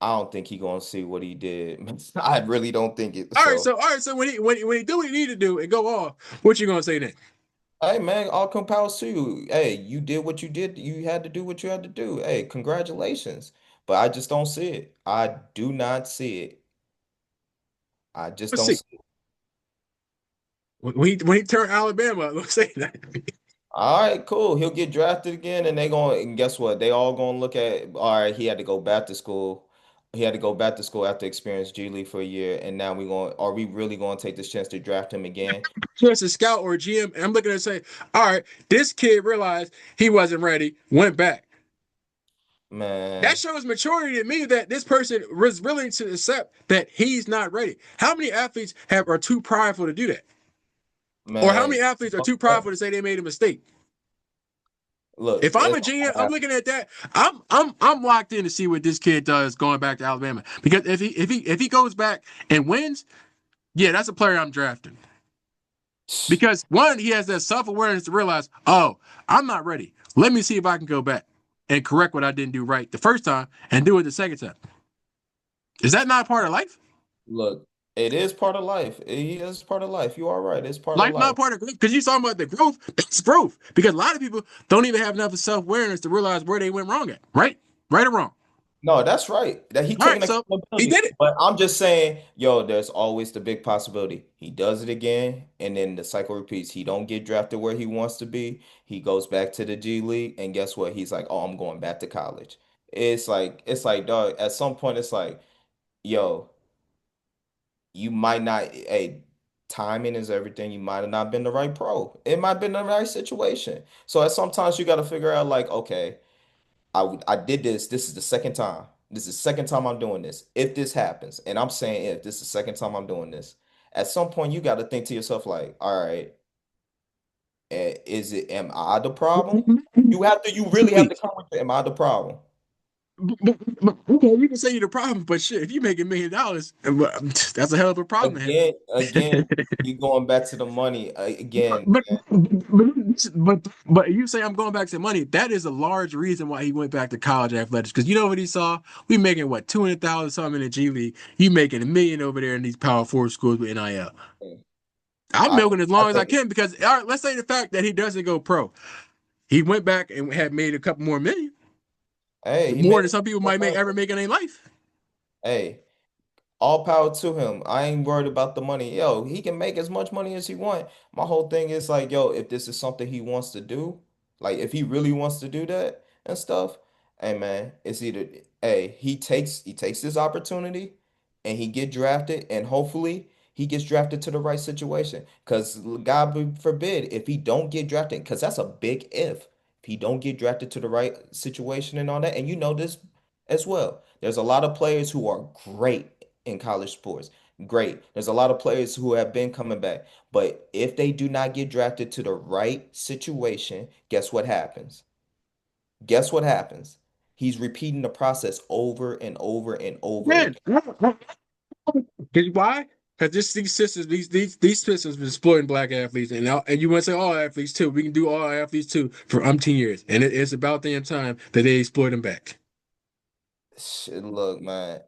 I don't think he gonna see what he did. I really don't think it. So, All right, so when he do what he need to do and go off, what you gonna say then? hey, man, all compels to you. Hey, you did what you did. You had to do what you had to do. Hey, congratulations. But I just don't see it. I do not see it. I just Let's don't see. see it. When he turned Alabama, let's say that. All right, cool. He'll get drafted again, and they going and guess what? They all gonna look at. All right, he had to go back to school. He had to go back to school after experience G League for a year, and now we going. Are we really going to take this chance to draft him again? Just a scout or a GM, and I'm looking at say, all right, this kid realized he wasn't ready, went back. That Man, shows maturity to me that this person was willing to accept that he's not ready. How many athletes are too prideful to do that? Or how man. many athletes are too prideful to say they made a mistake? Look, If I'm a it's GM, I'm looking at that. I'm locked in to see what this kid does going back to Alabama. Because if he goes back and wins, yeah, that's a player I'm drafting. Because one, he has that self awareness to realize, oh, I'm not ready. Let me see if I can go back and correct what I didn't do right the first time and do it the second time. Is that not part of life? look. It is part of life. It is part of life. You are right. It's part of Life life. not part of growth. Because you talking about the growth, that's growth. Because a lot of people don't even have enough self awareness to realize where they went wrong at. Right? Right or wrong? No, that's right. That he All right, taking so he accountability. did it. But I'm just saying, yo, there's always the big possibility. He does it again, and then the cycle repeats. He don't get drafted where he wants to be. He goes back to the G League, and guess what? He's like, oh, I'm going back to college. It's like, dog, at some point, it's like, yo, you might not, hey, timing is everything. You might have not been the right pro. It might have been the right situation. So at sometimes you got to figure out, like, okay. I did this. This is the second time. This is the second time I'm doing this. If this happens, and I'm saying if this is the second time I'm doing this, at some point you got to think to yourself like, all right, am I the problem? You really have to come with am I the problem? Okay, you can say you're the problem, but shit, if you make $1 million, that's a hell of a problem to have. Again, you going back to the money again. But but you say I'm going back to money. That is a large reason why he went back to college athletics. Because you know what he saw? We making what 200,000 something in the G League. You making 1 million over there in these Power Four schools with NIL. I'm I think milking as I long as I think can because all right, let's say the fact that he doesn't go pro. He went back and had made a couple more million, hey, he more made than some people might make ever make in their life. hey, all power to him. I ain't worried about the money. Yo, he can make as much money as he want. My whole thing is like, yo, if this is something he wants to do, like if he really wants to do that and stuff, hey man, it's either hey, he takes this opportunity and he get drafted, and hopefully he gets drafted to the right situation. Because forbid if he don't get drafted, because that's a big if. If he don't get drafted to the right situation and all that, and you know this as well. There's a lot of players who are great in college sports. Great. There's a lot of players who have been coming back. But if they do not get drafted to the right situation, guess what happens? Guess what happens? He's repeating the process over and over and over Man, again. why? Because these systems, these systems been exploiting black athletes, and you want to say all athletes too. We can do all athletes too for umpteen years, and it's about damn time that they exploit them back. Shit, look, man,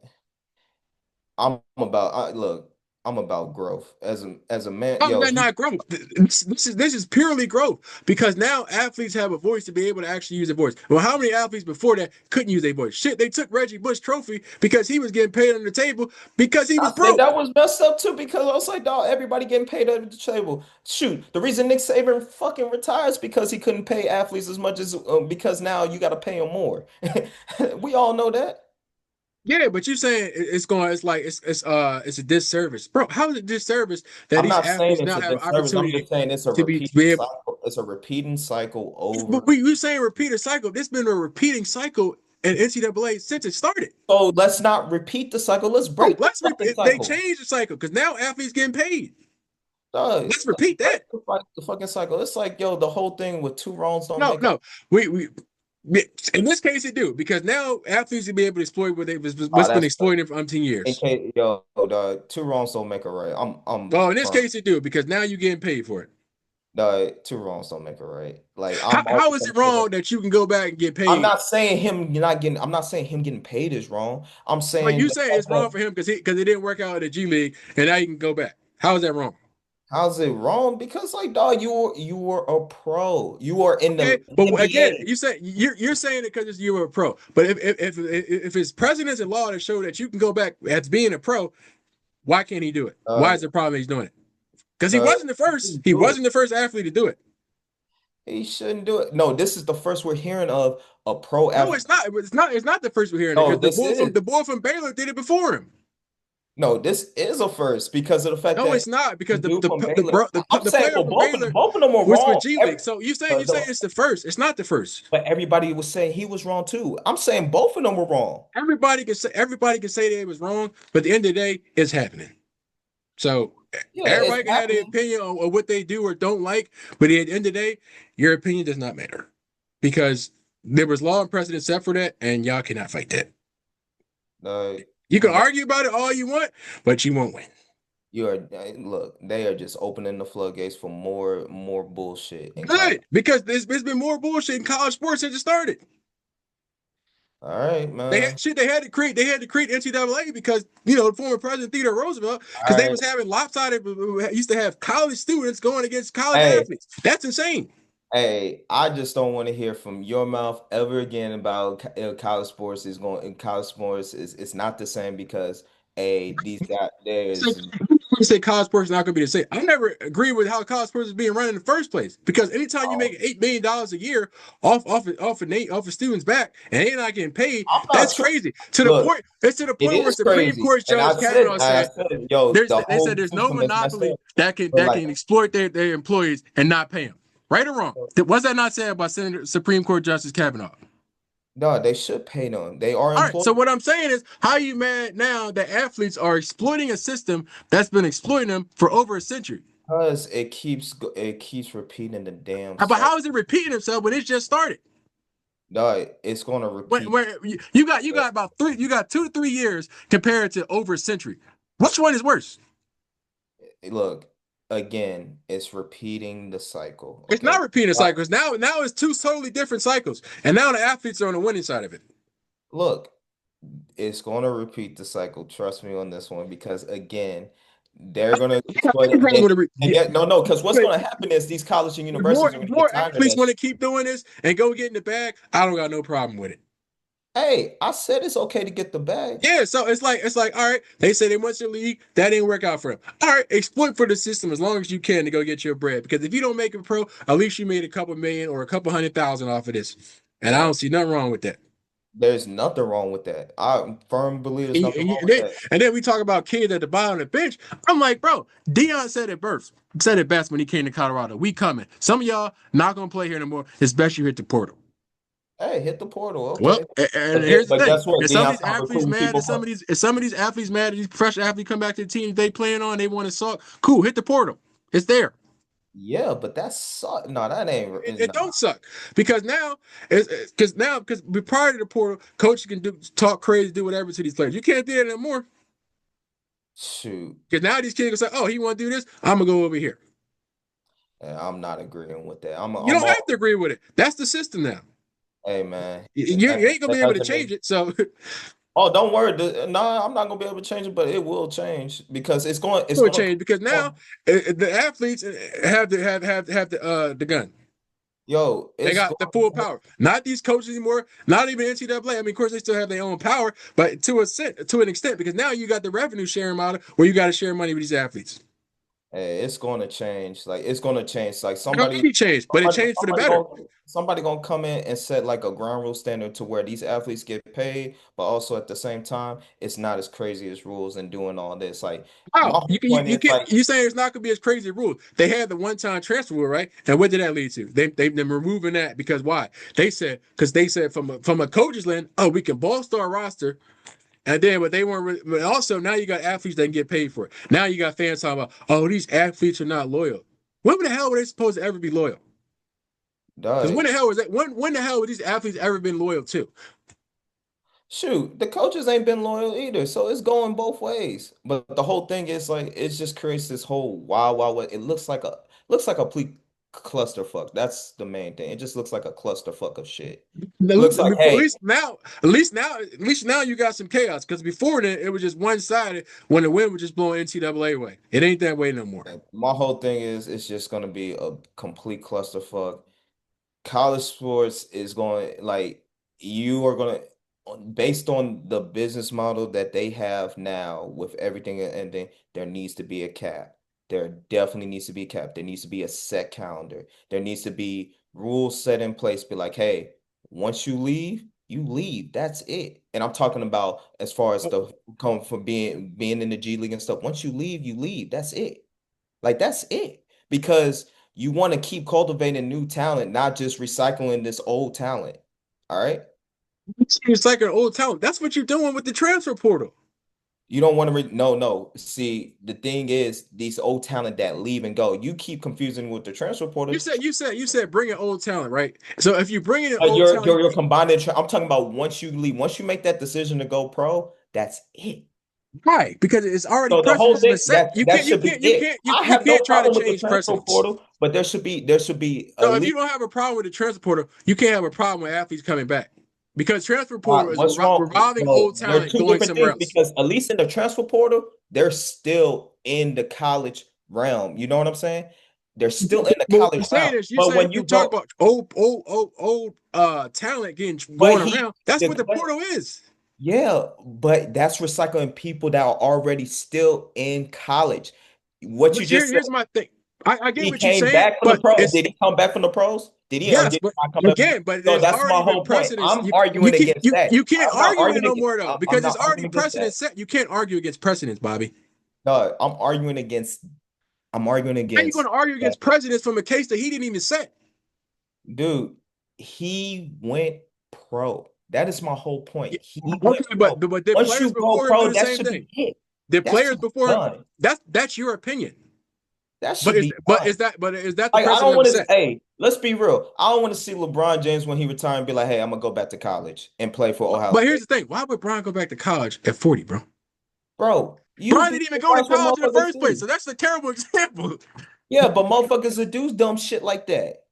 look, I'm about growth as a man. How is Yo, that not growth? This is purely growth because now athletes have a voice to be able to actually use their voice. Well, how many athletes before that couldn't use their voice? Shit, they took Reggie Bush trophy because he was getting paid under the table because he I was said broke. that was messed up too because I was like, dog, everybody getting paid at the table. Shoot, the reason Nick Saban fucking retires because he couldn't pay athletes as much as because now you got to pay them more. We all know that. Yeah, but you saying it's going, it's like it's a disservice, bro. How is it disservice that I'm these not saying athletes it's now a have disservice. I'm opportunity just saying it's a to repeating be able? cycle. It's a repeating cycle But over. we saying repeat a cycle. This been a repeating cycle in NCAA since it started. So let's not repeat the cycle. Let's Bro, break the let's fucking repeat. They cycle. changed the cycle because now athletes getting paid. Dog, Let's let's repeat break that. the fucking cycle. It's like, yo, the whole thing with two wrongs don't No, make a no, we in this case it do because now athletes will be able to exploit oh, what's been that's exploited for umpteen in years. case yo, dog, two wrongs don't make a right. I'm Well, in this firm. case it do because now you're getting paid for it. Dog, two wrongs don't make a right. Like How is it wrong that you can go back and get I'm paid? not saying him not getting. I'm not saying him getting paid is wrong. I'm But saying you the say fact it's wrong that for him because it didn't work out at the G League and now you can go back. How is that wrong? how's it wrong? Because like, dog, you were a pro. You are in Okay, the but again, NBA. you're saying it because you were a pro. But if it's precedents and law that show that you can go back as being a pro, why can't he do it? Why Uh, is the problem he's doing it? Because he uh, wasn't the he first. shouldn't He do it. wasn't the first athlete to do it. He shouldn't do it. No, this is the first we're hearing of a pro No, athlete. it's not. It's not the first we're hearing it No, because this is. the boy from Baylor did it before him. No, this is a first because of the fact No, that it's not the because dude from Baylor. I'm the saying, player well, from both of them, Baylor both of them were was for wrong. G League. So you saying it's the first? It's not the first. But everybody was saying he was wrong too. I'm saying both of them were wrong. Everybody can say that it was wrong, but at the end of the day, it's happening. So Yeah, it's everybody can have their happening. opinion on what they do or don't like, but at the end of the day, your opinion does not matter because there was law and precedent set for that, and y'all cannot fight that. Uh, You can you got argue about it all you want, but you won't win. you are look. They are just opening the floodgates for more bullshit in college. Good, because there's been more bullshit in college sports since it started. All right, man. They had to create NCAA because the former president Theodore Roosevelt All because they right. was having lopsided used to have college students going against college Hey, athletes. That's insane. hey, I just don't want to hear from your mouth ever again about college sports is going. College sports is it's not the same because these guys Say, there's say college sports is not going to be the same. I never agree with how college sports is being run in the first place because anytime you make $8 million a year off of students' back and they're not getting paid, I'm not that's trying. crazy. Look, It's to the it point where is Supreme crazy, Court and Judge Kavanaugh I said said, yo, the they said whole there's no system is messed monopoly up. But that like, can exploit their employees and not pay them. Right or wrong? Was that not said by Senator Supreme Court Justice Kavanaugh? no, they should pay them. They are All right. So employed what I'm saying is, how are you mad now that athletes are exploiting a system that's been exploiting them for over a century? because it keeps repeating the damn But cycle. how is it repeating itself when it just started? No, it's gonna repeat. Where you got about three, you got 2 to 3 years compared to over a century. Which one is worse? Look, again, it's repeating the cycle. It's Okay. not repeating cycles. Now it's two totally different cycles, and now the athletes are on the winning side of it. Look, it's going to repeat the cycle. Trust me on this one because again, they're going to exploit it. No, because what's going to happen is these colleges and universities are going If to get more tired of athletes that want shit. to keep doing this and go get in the bag, I don't got no problem with it. Hey, I said it's okay to get the bag. Yeah, so it's like all right. They say they went to the league, that didn't work out for them. All right, exploit for the system as long as you can to go get your bread. Because if you don't make it pro, at least you made a couple million or a couple 100,000 off of this, and I Uh, don't see nothing wrong with that. There's nothing wrong with that. I firm believe there's And, nothing wrong and with then, that. and then we talk about kids at the bottom of the bench. I'm like, bro, Dion said it best when he came to Colorado. We coming. Some of y'all not gonna play here anymore, especially you hit the portal. Hey, hit the portal, Well, okay. and here's the But thing: guess what? if some of Deion these start athletes recruiting mad, people from. if some of these athletes mad, these fresh athletes come back to the team they playing on, they want to suck. Cool, hit the portal. It's there. Yeah, but that's no, that ain't It nah. don't suck because now, because prior to the portal, coaches can talk crazy, do whatever to these players. You can't do that anymore Shoot. because now these kids can say, "Oh, he want to do this. I'm gonna go over here." I'm not agreeing with that. You I'm don't have all, to agree with it. That's the system now. hey man, You ain't gonna that be able to doesn't change mean. it. So Oh, don't worry. Nah, I'm not gonna be able to change it, but it will change because it's it will going change because now to. the athletes have the gun. Yo, They it's got the going full power. Not these coaches anymore. Not even NCAA. I mean, of course, they still have their own power, but to an extent, because now you got the revenue sharing model where you got to share money with these athletes. hey, it's going to change. Like it's going to change. Like It already changed, but it changed for the better. somebody gonna come in and set like a ground rule standard to where these athletes get paid, but also at the same time, it's not as crazy as rules and doing all this. Like my Wow, whole point you is can't like, you saying it's not gonna be as crazy a rule. They had the one time transfer rule, right? And what did that lead to? They've been removing that because why? They said from a coach's lens, oh, we can bolster our roster. And then, but they weren't. But also, now you got athletes that can get paid for it. Now you got fans talking about, oh, these athletes are not loyal. When the hell were they supposed to ever be loyal? Because dog. when the hell was that? When the hell were these athletes ever been loyal to? Shoot, the coaches ain't been loyal either, so it's going both ways. But the whole thing is like it just creates this whole wow wow what it looks like a complete clusterfuck. That's the main thing. It just looks like a clusterfuck of shit. Looks like, At hey, least now, at least now you got some chaos. Because before then, it was just one sided when the wind was just blowing NCAA way. It ain't that way no more. my whole thing is it's just gonna be a complete clusterfuck. College sports is going like you are going to based on the business model that they have now with everything ending, there needs to be a cap. There definitely needs to be a cap. There needs to be a set calendar. There needs to be rules set in place. Be like, hey, once you leave, you leave. That's it. And I'm talking about as far as the come from being in the G League and stuff. Once you leave. That's it. Like that's it. Because you want to keep cultivating new talent, not just recycling this old talent. All right. It's like an old talent. That's what you're doing with the transfer portal. You don't want to no, no. See, the thing is, these old talent that leave and go, you keep confusing with the transfer portal. You said bring in old talent, right? So if you bring in old talent, You're combining. I'm talking about once you leave, once you make that decision to go pro, that's it. right? Because it's already So the whole precedent thing is set. that should be it. I You have no can't try to problem with the change transfer precedents. portal, but there should be a So if you league. don't have a problem with the transfer portal, you can't have a problem with athletes coming back because transfer portal is What's wrong? revolving No, old they're talent two going different somewhere things else. because at least in the transfer portal, they're still in the college realm. You know what I'm saying? They're still in the But what college you're realm. saying is But when you you talk go, about old talent getting but going he, around. That's what the but portal is. yeah, but that's recycling people that are already still in college. What you But just said, here's my thing. I get he what you're came saying, back from the but pro. it's Did he come back from the pros? Did he or yes, did he but not come back? again, but So there's that's my already been whole point. precedents. I'm arguing against that. You can't I'm not argue it arguing no against. more though I'm because it's not already arguing against precedent that. set. You can't argue against precedents, Bobby. No, I'm arguing How you going against to argue that. against precedents from a case that he didn't even set? Dude, he went pro. That is my whole point. Yeah, He went okay, pro. but did Once players you go before him do pro, the that same should be thing? it. Did That players should be before him? done. That's your opinion. That should be done. But is that the Like I precedent don't that was want to set? hey, let's be real. I don't want to see LeBron James when he retire and be like, hey, I'm gonna go back to college and play for Ohio But here's State. the thing: why would Brian go back to college at 40, bro? Bro, you Brian be didn't even go to watch what college in the motherfuckers first place, do. so that's a terrible example. Yeah, but motherfuckers that do dumb shit like that.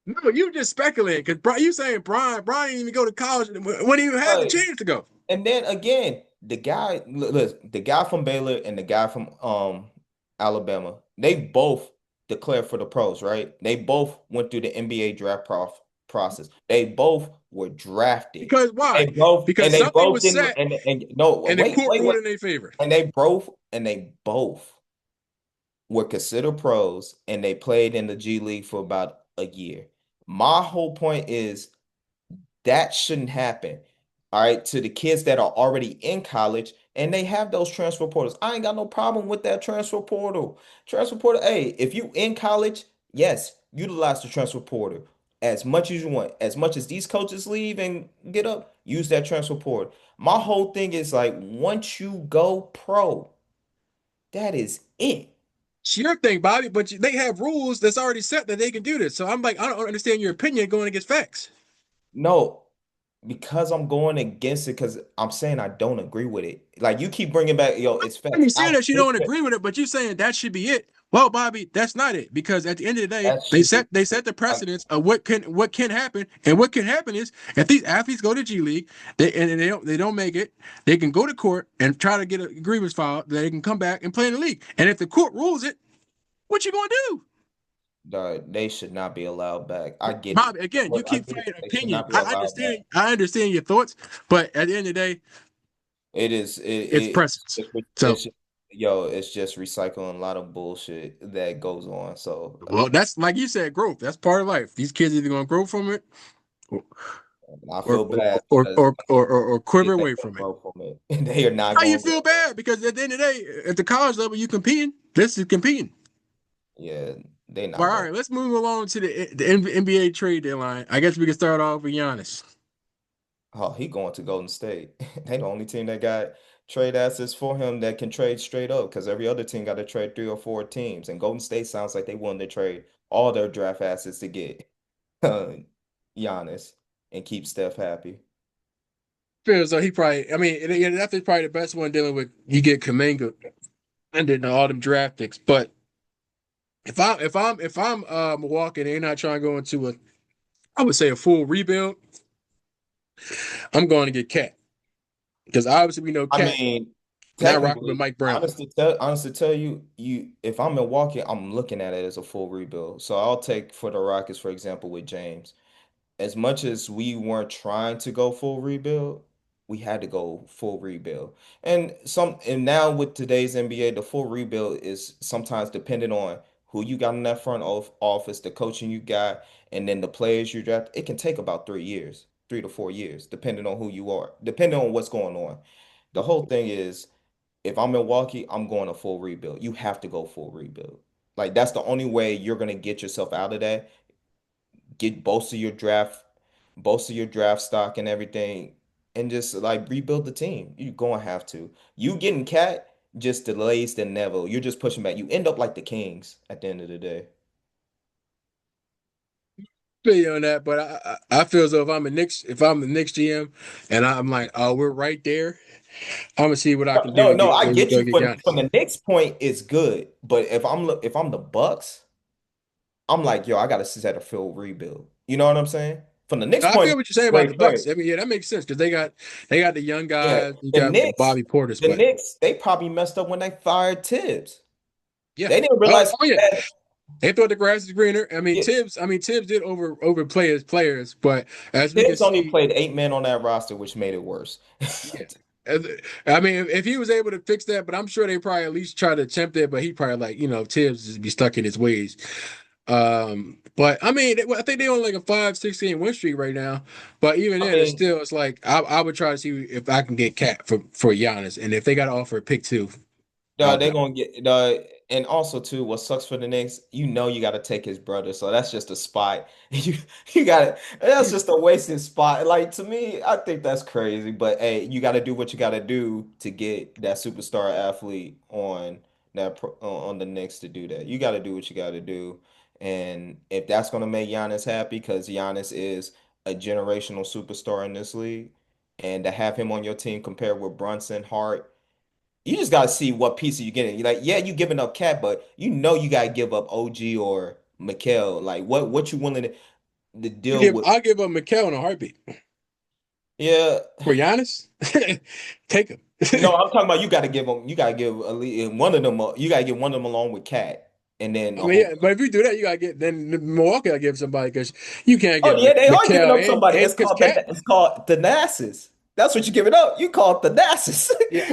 No, you just speculating because Brian, you saying Brian didn't even go to college when he even had the Like, chance to go. and then again, the guy from Baylor and the guy from Alabama, they both declared for the pros, right? They both went through the NBA draft process. They both were drafted. Because why? And Because they something both was didn't set and no, and the court wait. ruled in their favor. And they both were considered pros and they played in the G League for about a year. My whole point is that shouldn't happen. all right, to the kids that are already in college and they have those transfer portals. I ain't got no problem with that transfer portal. Transfer portal, hey, if you in college, yes, utilize the transfer portal as much as you want. As much as these coaches leave and get up, use that transfer portal. My whole thing is like once you go pro, that is it. It's your thing, Bobby, but they have rules that's already set that they can do this. So I'm like, I don't understand your opinion going against facts. No, because I'm going against it because I'm saying I don't agree with it. Like you keep bringing back, yo, it's I facts. mean, saying I that you hate don't that. agree with it, but you're saying that should be it. Well, Bobby, that's not it because at the end of the day, That should be. they set the precedence of what can happen, and what can happen is if these athletes go to G League, and they don't make it, they can go to court and try to get a grievance filed. They can come back and play in the league, and if the court rules it, what you gonna do? They should not be allowed back. I get it. Bobby, again, you I keep get it. fighting They should opinion. not be allowed back. I understand your thoughts, but at the end of the day, It is it's precedence. So, it's yo, it's just recycling a lot of bullshit that goes on. So well, that's like you said, growth. That's part of life. These kids either gonna grow from it or I feel bad or because quiver kids ain't away gonna from it. grow from it. They are not How you gonna feel grow. bad? Because at the end of the day, at the college level, you competing. This is competing. Yeah, they But not all going. right, let's move along to the NBA trade deadline. I guess we can start off with Giannis. Oh, he going to Golden State. They the only team that got trade assets for him that can trade straight up because every other team got to trade three or four teams. And Golden State sounds like they wanted to trade all their draft assets to get Giannis and keep Steph happy. Feels like he probably. I mean, yeah, that's probably the best one dealing with. You get Kaminga and then all them draft picks. But if I'm Milwaukee, and they're not trying to go into a, I would say a full rebuild. I'm going to get Cat because obviously we know I Cat mean, not rocking with technically, Mike Brown. honestly tell you, if I'm Milwaukee, I'm looking at it as a full rebuild. So I'll take for the Rockets, for example, with James. As much as we weren't trying to go full rebuild, we had to go full rebuild. And now with today's NBA, the full rebuild is sometimes dependent on who you got in that front of office, the coaching you got, and then the players you draft. It can take about 3 years, 3 to 4 years, depending on who you are, depending on what's going on. The whole thing is if I'm Milwaukee, I'm going a full rebuild. You have to go full rebuild. Like that's the only way you're gonna get yourself out of that. Get bolster your draft stock and everything, and just like rebuild the team. You're gonna have to. You getting Cat just delays the Neville. You're just pushing back. You end up like the Kings at the end of the day. Feel you on that, but I feel as though if I'm the Knicks GM, and I'm like, oh, we're right there. I'm gonna see what I No, can do no, to no, get I maybe get go you. get From Giannis. the next point, it's good. But if I'm the Bucks, I'm like, yo, I gotta set a full rebuild. You know what I'm saying? From the next I point, feel what you're saying about the great Bucks. player. I mean, yeah, that makes sense because they got the young Yeah, guys. You the got Knicks, Bobby Portis, the but Knicks, they probably messed up when they fired Tibbs. yeah. They didn't Oh, realize oh yeah. that. They thought the grass is greener. Yeah, I mean Tibbs did overplay his players, but as we can Tibbs only see, played 8 men on that roster, which made it worse. yeah. As- I mean, if he was able to fix that, but I'm sure they probably at least try to attempt it. But he probably like Tibbs just be stuck in his ways. But I mean, I think they on like a 5-6 game win streak right now. But even I then, mean, it's like I would try to see if I can get Cat for Giannis, and if they got to offer a pick two, I'll They do. gonna get and also too, what sucks for the Knicks, you got to take his brother, so that's just a spot. You got to that's just a wasted spot. Like to me, I think that's crazy. But hey, you got to do what you got to do to get that superstar athlete on on the Knicks to do that. You got to do what you got to do, and if that's gonna make Giannis happy, because Giannis is a generational superstar in this league, and to have him on your team compared with Brunson, Hart. You just gotta see what piece are you getting. You're like, yeah, you giving up Cat, but you gotta give up OG or Mikal. Like, what you willing to deal with? I'll give up Mikel in a heartbeat Yeah, for Giannis. Take him. no, I'm talking about you gotta give them. You gotta give one of them. You gotta get one of them along with Cat, and then I a mean, whole. yeah, but if you do that, you gotta get then Milwaukee gotta give somebody because you can't Oh give yeah, they are giving Mikel up somebody. and because Cat. It's called the Nassus. That's what you're giving up. You call it the Nassus. Yeah,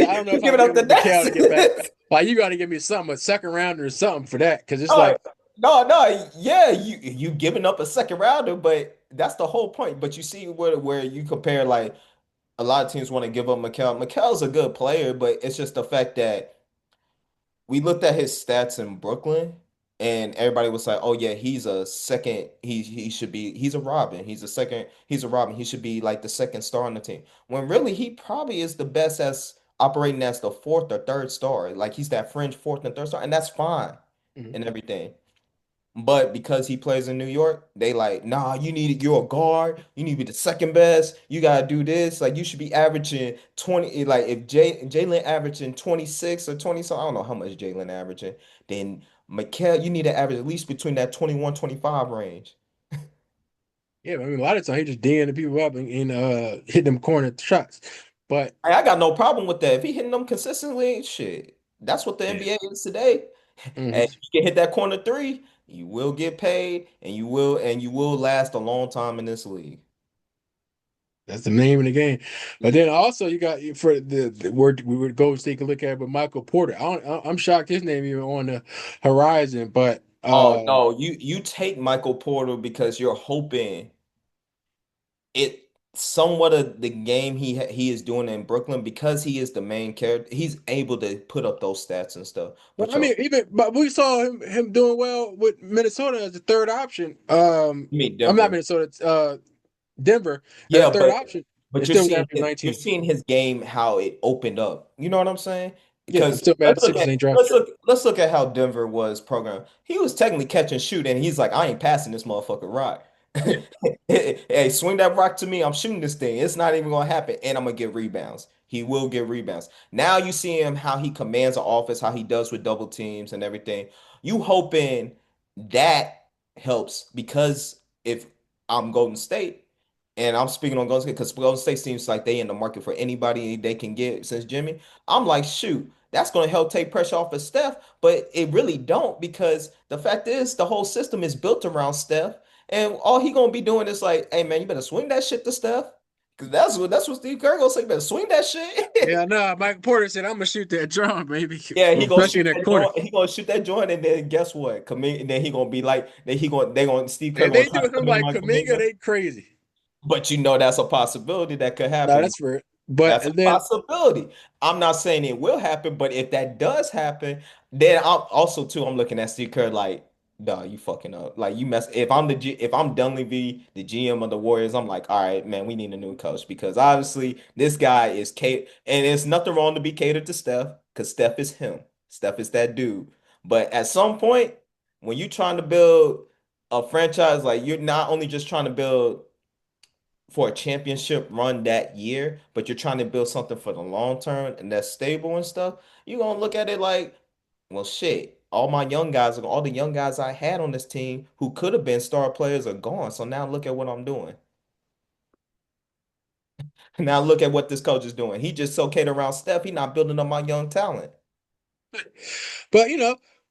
I don't know You're if I'm giving up giving the up Mikel to get back. Nassus. Like you got to give me something, a second rounder or something for that, because it's No, like no, yeah, you giving up a second rounder, but that's the whole point. But you see where you compare like a lot of teams want to give up Mikal. Mikal's a good player, but it's just the fact that we looked at his stats in Brooklyn, and everybody was like, "Oh yeah, he's a second. He should be. He's a Robin. He's a second. He's a Robin. He should be like the second star on the team." When really he probably is the best as operating as the fourth or third star. Like he's that fringe fourth and third star, and that's fine Mhm. and everything. But because he plays in New York, they like, nah, you're a guard. You need to be the second best. You gotta do this. Like you should be averaging 20. Like if Jalen averaging 26 or 20, so I don't know how much Jalen averaging, then Mikal, you need to average at least between that 21, 25 range. Yeah, I mean, a lot of times he just D'ing the people up and hit them corner shots. But I got no problem with that. If he hitting them consistently, shit. That's what the yeah, NBA is today. And if hmm you can hit that corner three, you will get paid and you will last a long time in this league. that's the name of the game. But then also you got for the word we would go take a look at, but Michael Porter. I'm shocked his name even on the horizon. But Oh no, you take Michael Porter because you're hoping it somewhat of the game he is doing in Brooklyn because he is the main character. He's able to put up those stats and stuff. well, But I yo, mean, even but we saw him doing well with Minnesota as the third option. you mean I'm not Denver? Minnesota. Denver as a Yeah, third option. but It still was averaging you're 19. seeing his game how it opened up. You know what I'm saying? Yeah, I'm Because still mad the Sixers ain't drafted. let's look at how Denver was programmed. He was technically catch and shoot, and he's like, I ain't passing this motherfucker rock. Yeah, Hey, swing that rock to me. I'm shooting this thing. It's not even gonna happen, and I'm gonna get rebounds. He will get rebounds. Now you see him how he commands the offense, how he does with double teams and everything. You hoping that helps because if I'm Golden State. And I'm speaking on Golden State because Golden State seems like they in the market for anybody they can get since Jimmy. I'm like, shoot, that's going to help take pressure off of Steph, but it really don't because the fact is the whole system is built around Steph, and all he gonna be doing is like, hey man, you better swing that shit to Steph, because that's what Steve Kerr gonna say. You better swing that yeah, shit. no. Michael Porter said, "I'm gonna shoot that drum, baby, Yeah, he gonna especially shoot in that that corner." joint. He gonna shoot that joint, and then guess what? Commit, and then he gonna be like, then he gonna they gonna Steve Kerr If gonna they try do to him come in like like Kaminga, Kuminga. they crazy. But you know that's a possibility that could No, happen. that's for it. But That's a and then possibility. I'm not saying it will happen, but if that does happen, then I'm also too. I'm looking at Steve Kerr like, dog, you fucking up. Like you mess. If I'm Dunleavy, the GM of the Warriors, I'm like, all right, man, we need a new coach because obviously this guy is Kate, and it's nothing wrong to be catered to Steph because Steph is him. Steph is that dude. But at some point, when you're trying to build a franchise, like you're not only just trying to build for a championship run that year, but you're trying to build something for the long term and that's stable and stuff, you're gonna look at it like, well, shit, all the young guys I had on this team who could have been star players are gone. So now look at what I'm doing. Now look at what this coach is doing. He just so catered around Steph. He not building up my young talent. but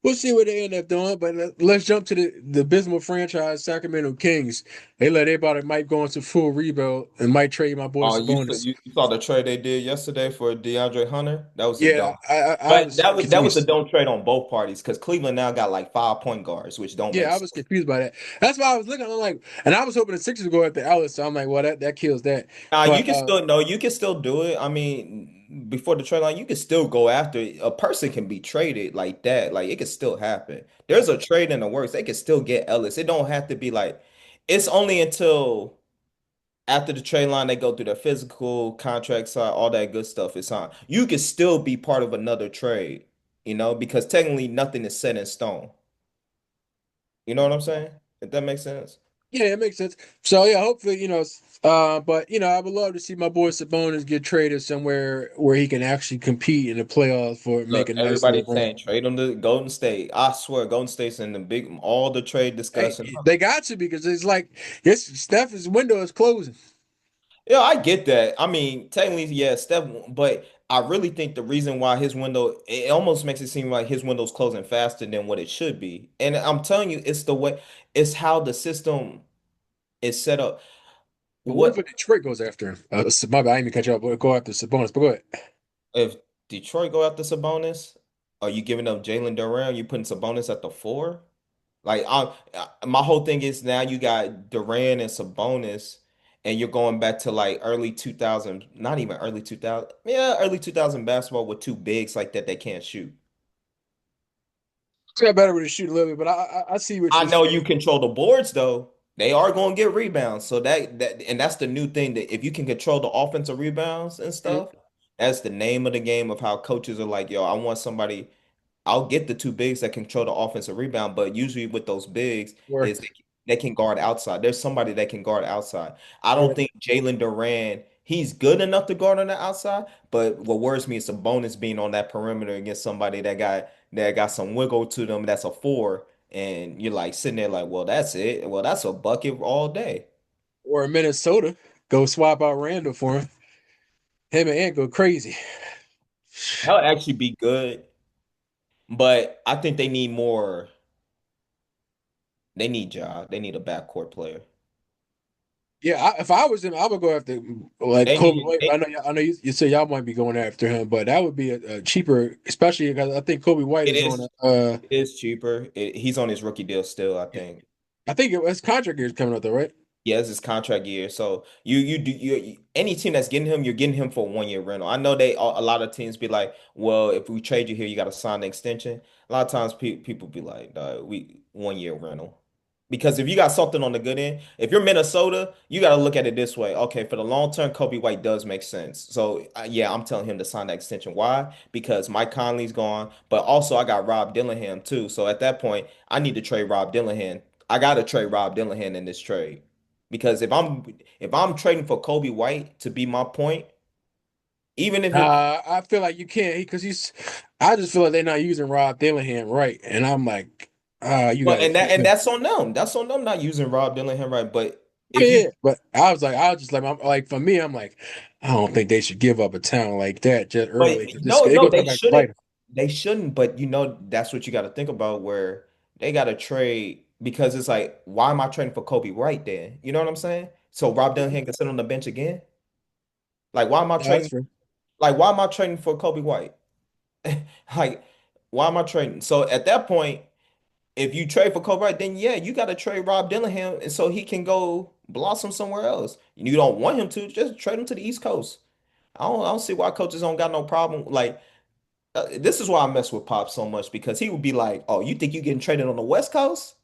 we'll see what they end up doing. But let's jump to the abysmal franchise, Sacramento Kings. They let everybody might go into full rebuild and might trade my boy Oh, Sabonis. you saw the trade they did yesterday for DeAndre Hunter? That was a Yeah, dumb. I But was that was a confused. dumb trade on both parties because Cleveland now got like 5 point guards, which don't Yeah, make I was sense. confused by that. That's why I was looking. I'm like, and I was hoping the Sixers would go after Ellis. So I'm like, well, that kills that. You But can still no, you can still do it. I mean, before the trade line, you can still go after it. A person can be traded like that. Like it can still happen. There's a trade in the works. They can still get Ellis. It don't have to be like it's only until after the trade line they go through their physical contract side, all that good stuff is on. You can still be part of another trade, because technically nothing is set in stone. You know what I'm saying? If that makes sense. yeah, it makes sense. So yeah, hopefully, but I would love to see my boy Sabonis get traded somewhere where he can actually compete in the playoffs for make Look, a nice little everybody's run. saying trade them to Golden State. I swear, Golden State's in the big all the trade discussion. Hey, they got to because it's like this Steph's window is closing. Yeah, I get that. I mean, technically, yeah, Steph, but I really think the reason why his window, it almost makes it seem like his window's closing faster than what it should be. And I'm telling you, it's the way, it's how the system is set up. But what if What Detroit goes after him? My bad, I didn't even catch up. But go after Sabonis. But go ahead. if Detroit go after Sabonis? Are you giving up Jalen Durant? You putting Sabonis at the four? Like my whole thing is now you got Durant and Sabonis, and you're going back to like early 2000, not even early 2000, yeah, early 2000 basketball with two bigs like that they can't shoot. Got better with the shoot a little bit, but I see what I you're know saying. you control the boards though. They are going to get rebounds. So and that's the new thing that if you can control the offensive rebounds and Mhm. stuff, that's the name of the game of how coaches are like, yo, I want somebody. I'll get the two bigs that control the offensive rebound, but usually with those bigs Or is they can guard outside. There's somebody that can guard outside. I don't yeah, think Jalen Duran, he's good enough to guard on the outside, but what worries me is the bonus being on that perimeter against somebody that got some wiggle to them that's a four, and you're like sitting there like, well, that's it. Well, that's a bucket all day. or Minnesota go swap out Randall for him. Him and Ant go crazy. That'll actually be good, but I think they need more. They need Ja. They need a backcourt player. Yeah, if I was him, I would go after like They Kobe need. White. I know you say y'all might be going after him, but that would be a cheaper, especially because I think Kobe White It is on is. a. It is cheaper. He's on his rookie deal still, I think. I think his contract year is coming up though, right? He has his contract year. So any team that's getting him, you're getting him for a 1 year rental. I know a lot of teams be like, well, if we trade you here, you got to sign the extension. A lot of times people be like, we 1 year rental. Because if you got something on the good end, if you're Minnesota, you got to look at it this way. Okay, for the long term, Kobe White does make sense. So yeah, I'm telling him to sign that extension. Why? Because Mike Conley's gone, but also I got Rob Dillingham too. So at that point, I need to trade Rob Dillingham. I got to trade Rob Dillingham in this trade. Because if I'm trading for Kobe White to be my point, even if it I feel like you can't because he's. I just feel like they're not using Rob Dillingham right, and I'm like, you well, got and that to. and that's on them. That's on them not using Rob Dillingham right. But if you Yeah, but I was just like, I'm like for me, I'm like, I don't think they should give up a talent like that just early but because this no, it no, gonna they come back to bite shouldn't. them. They shouldn't, but that's what you got to think about where they got to trade because it's like, why am I trading for Kobe White then? You know what I'm saying? So Rob Dillingham can sit on the bench again? Like why am I Yeah, that's trading fair. why am I trading for Kobe White? Like why am I trading? So at that point, if you trade for Kobe Bryant, then yeah, you got to trade Rob Dillingham and so he can go blossom somewhere else. You don't want him to, just trade him to the East Coast. I don't see why coaches don't got no problem. Like this is why I mess with Pop so much because he would be like, "Oh, you think you getting traded on the West Coast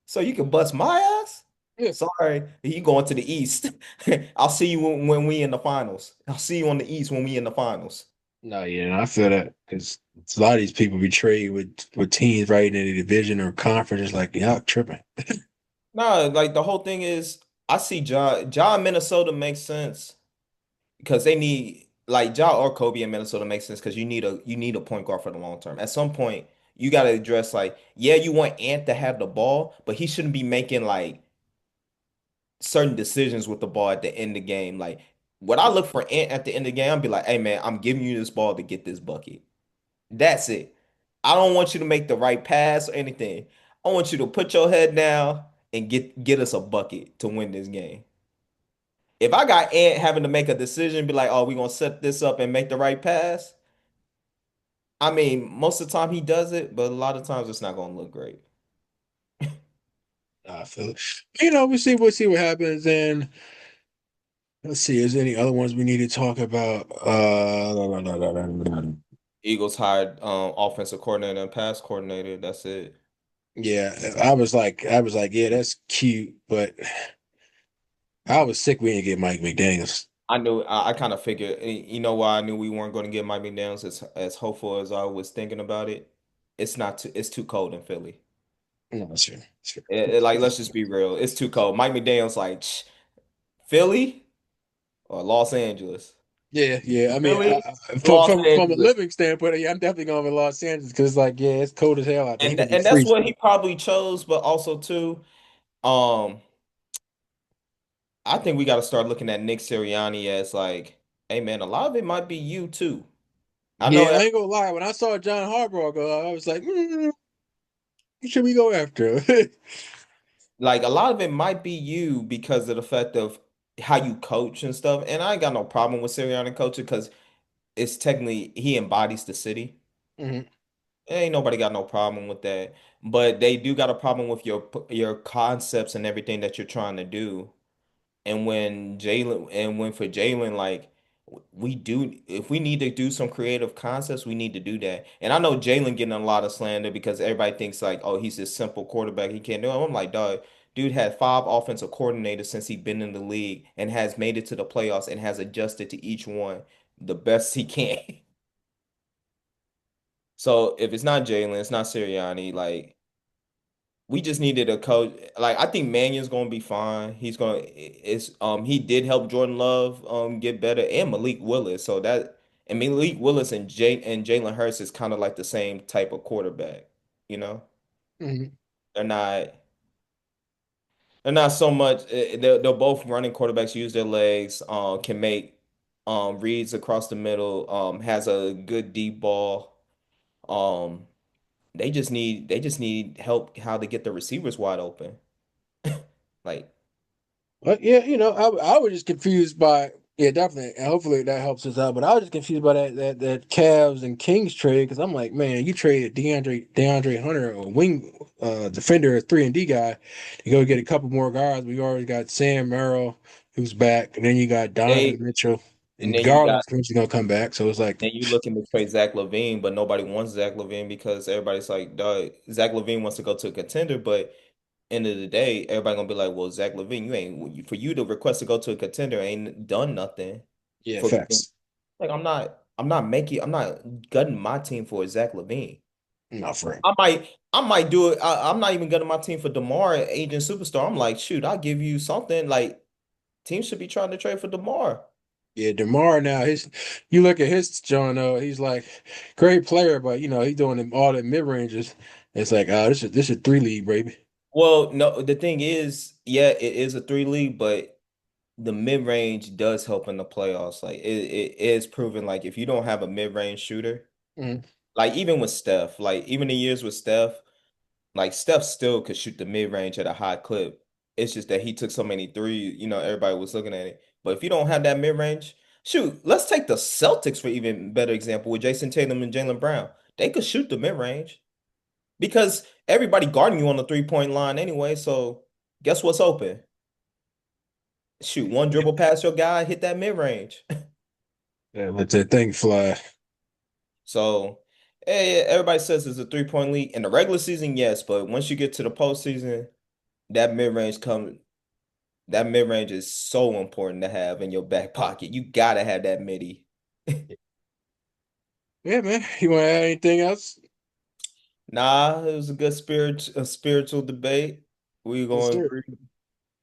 so you can bust my ass? Yeah. Sorry, you going to the East. I'll see you when we in the finals. I'll see you on the East when we in the finals." No, yeah, I feel that because a lot of these people be trading with teams right in the division or conference. It's like y'all tripping. No, like the whole thing is, I see John Minnesota makes sense because they need like Ja or Kobe in Minnesota makes sense because you need a point guard for the long term. At some point, you got to address like, yeah, you want Ant to have the ball, but he shouldn't be making like certain decisions with the ball at the end of the game. Like, what I look for Ant at the end of the game, I'll be like, hey man, I'm giving you this ball to get this bucket. That's it. I don't want you to make the right pass or anything. I want you to put your head down and get us a bucket to win this game. If I got Ant having to make a decision, be like, oh, we're gonna set this up and make the right pass. I mean, most of the time he does it, but a lot of times it's not gonna look great. I feel it. We'll see what happens, and let's see. Is there any other ones we need to talk about? Eagles hired offensive coordinator and pass coordinator. That's it. Yeah, I was like, yeah, that's cute, but I was sick we didn't get Mike McDaniels. I knew I kind of figured you know why I knew we weren't going to get Mike McDaniels as hopeful as I was thinking about it. It's too cold in Philly. No, that's fair. That's fair. Like let's just be real. It's too cold. Mike McDaniels like Philly or Los Angeles. Yeah, yeah. I mean, Philly, from Los from a Angeles. living standpoint, yeah, I'm definitely going with Los Angeles because it's like, yeah, it's cold as hell out there. He And gonna be and that's freezing. what he probably chose, but also too, um, I think we got to start looking at Nick Sirianni as like, hey man, a lot of it might be you too. I know Yeah, I ain't gonna lie. When I saw John Harbaugh go, I was like, who should we go after? like a lot of it might be you because of the fact of how you coach and stuff. And I ain't got no problem with Sirianni coaching because it's technically he embodies the city. Mhm. Ain't nobody got no problem with that. But they do got a problem with your concepts and everything that you're trying to do. and when for Jalen, like we do, if we need to do some creative concepts, we need to do that. And I know Jalen getting a lot of slander because everybody thinks like, oh, he's this simple quarterback, he can't do it. I'm like, dog, dude had 5 offensive coordinators since he been in the league and has made it to the playoffs and has adjusted to each one the best he can. So if it's not Jalen, it's not Sirianni, like we just needed a coach. Like I think Mannion's gonna be fine. He did help Jordan Love get better and Malik Willis. So that and Malik Willis and Jalen Hurts is kind of like the same type of quarterback. You know, Mhm. they're not they're not so much. They're both running quarterbacks. Use their legs. Can make reads across the middle. Has a good deep ball. Um, they just need help how to get the receivers wide open. Like. But yeah, I was just confused by yeah, definitely. And hopefully that helps us out. But I was just confused by that Cavs and Kings trade because I'm like, man, you traded DeAndre Hunter, a wing defender, a 3-and-D guy, to go get a couple more guards. We already got Sam Merrill, who's back, and then you got Donovan They Mitchell, and and then you got Garland's eventually gonna come back. So it's like, then you looking to trade Zach LaVine, but nobody wants Zach LaVine because everybody's like, dog, Zach LaVine wants to go to a contender, but end of the day, everybody gonna be like, well, Zach LaVine, you ain't for you to request to go to a contender ain't done nothing yeah, for me. facts. Like I'm not gutting my team for Zach LaVine. Not for him. I might do it. I'm not even gutting my team for DeMar, agent superstar. I'm like, shoot, I'll give you something. Like teams should be trying to trade for DeMar. Yeah, DeMar now you look at his John he's like great player, but he's doing all the mid ranges. It's like, this is 3 league, baby. Well, no, the thing is, yeah, it is a three league, but the mid range does help in the playoffs. Like it is proven like if you don't have a mid range shooter, Mhm. like even with Steph, like even the years with Steph, like Steph still could shoot the mid range at a high clip. It's just that he took so many threes, everybody was looking at it. But if you don't have that mid range, shoot, let's take the Celtics for even better example with Jason Tatum and Jaylen Brown. They could shoot the mid range because everybody guarding you on the 3-point line anyway. So guess what's open? Shoot, one dribble past your guy, hit that mid range. Yeah, let that thing fly. So, yeah, everybody says it's a 3-point league in the regular season, yes, but once you get to the postseason, that mid range come that mid range is so important to have in your back pocket. You gotta have that midi. Yeah, man. You want to add anything else? Nah, it was a spiritual debate. We Yes, gonna sir.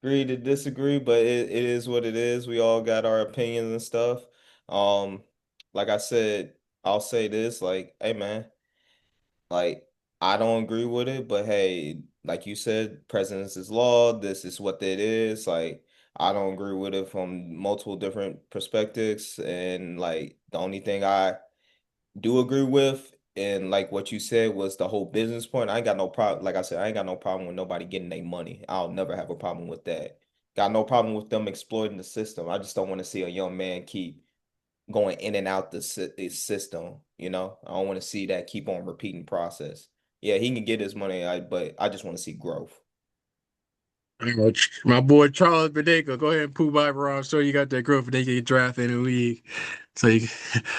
agree to disagree, but it is what it is. We all got our opinions and stuff. Um, like I said, I'll say this, like, hey man. Like, I don't agree with it, but hey, like you said, precedence is law. This is what it is. Like, I don't agree with it from multiple different perspectives. And like, the only thing I do agree with, and like what you said was the whole business point. I ain't got no problem. Like I said, I ain't got no problem with nobody getting their money. I'll never have a problem with that. Got no problem with them exploiting the system. I just don't want to see a young man keep going in and out the system. I don't want to see that keep on repeating process. Yeah, he can get his money, but I just want to see growth. My boy Charles Bedeko, go ahead and prove by Ron. So you got that growth and they get drafted in the league. So you,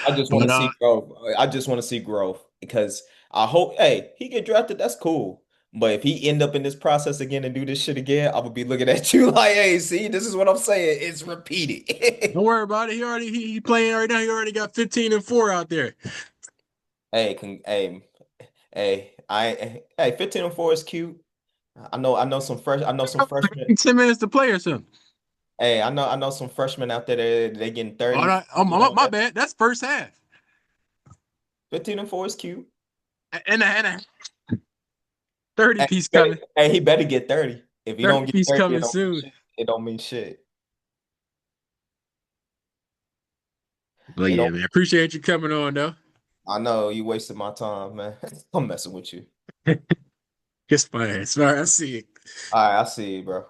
I just want but to see growth. I just want to see growth because I hope, hey, he get drafted. That's cool. But if he end up in this process again and do this shit again, I'm gonna be looking at you like, hey, see, this is what I'm saying. It's repeated. don't worry about it. He playing right now. He already got 15-4 out there. Hey, 15-4 is cute. I know some freshmen. 10 minutes to play or something. Hey, I know some freshmen out there that they getting Oh, 30. no, my bad. That's first half. 15-4 is cute. And a 30 Hey, piece coming. he better get 30. If he 30 don't get piece 30, it coming don't mean soon. shit. It don't mean shit. But It yeah, don't. man. Appreciate you coming on though. I know you wasted my time, man. I'm messing with you. Kiss my ass. All right, I see it. All right, I see you, bro.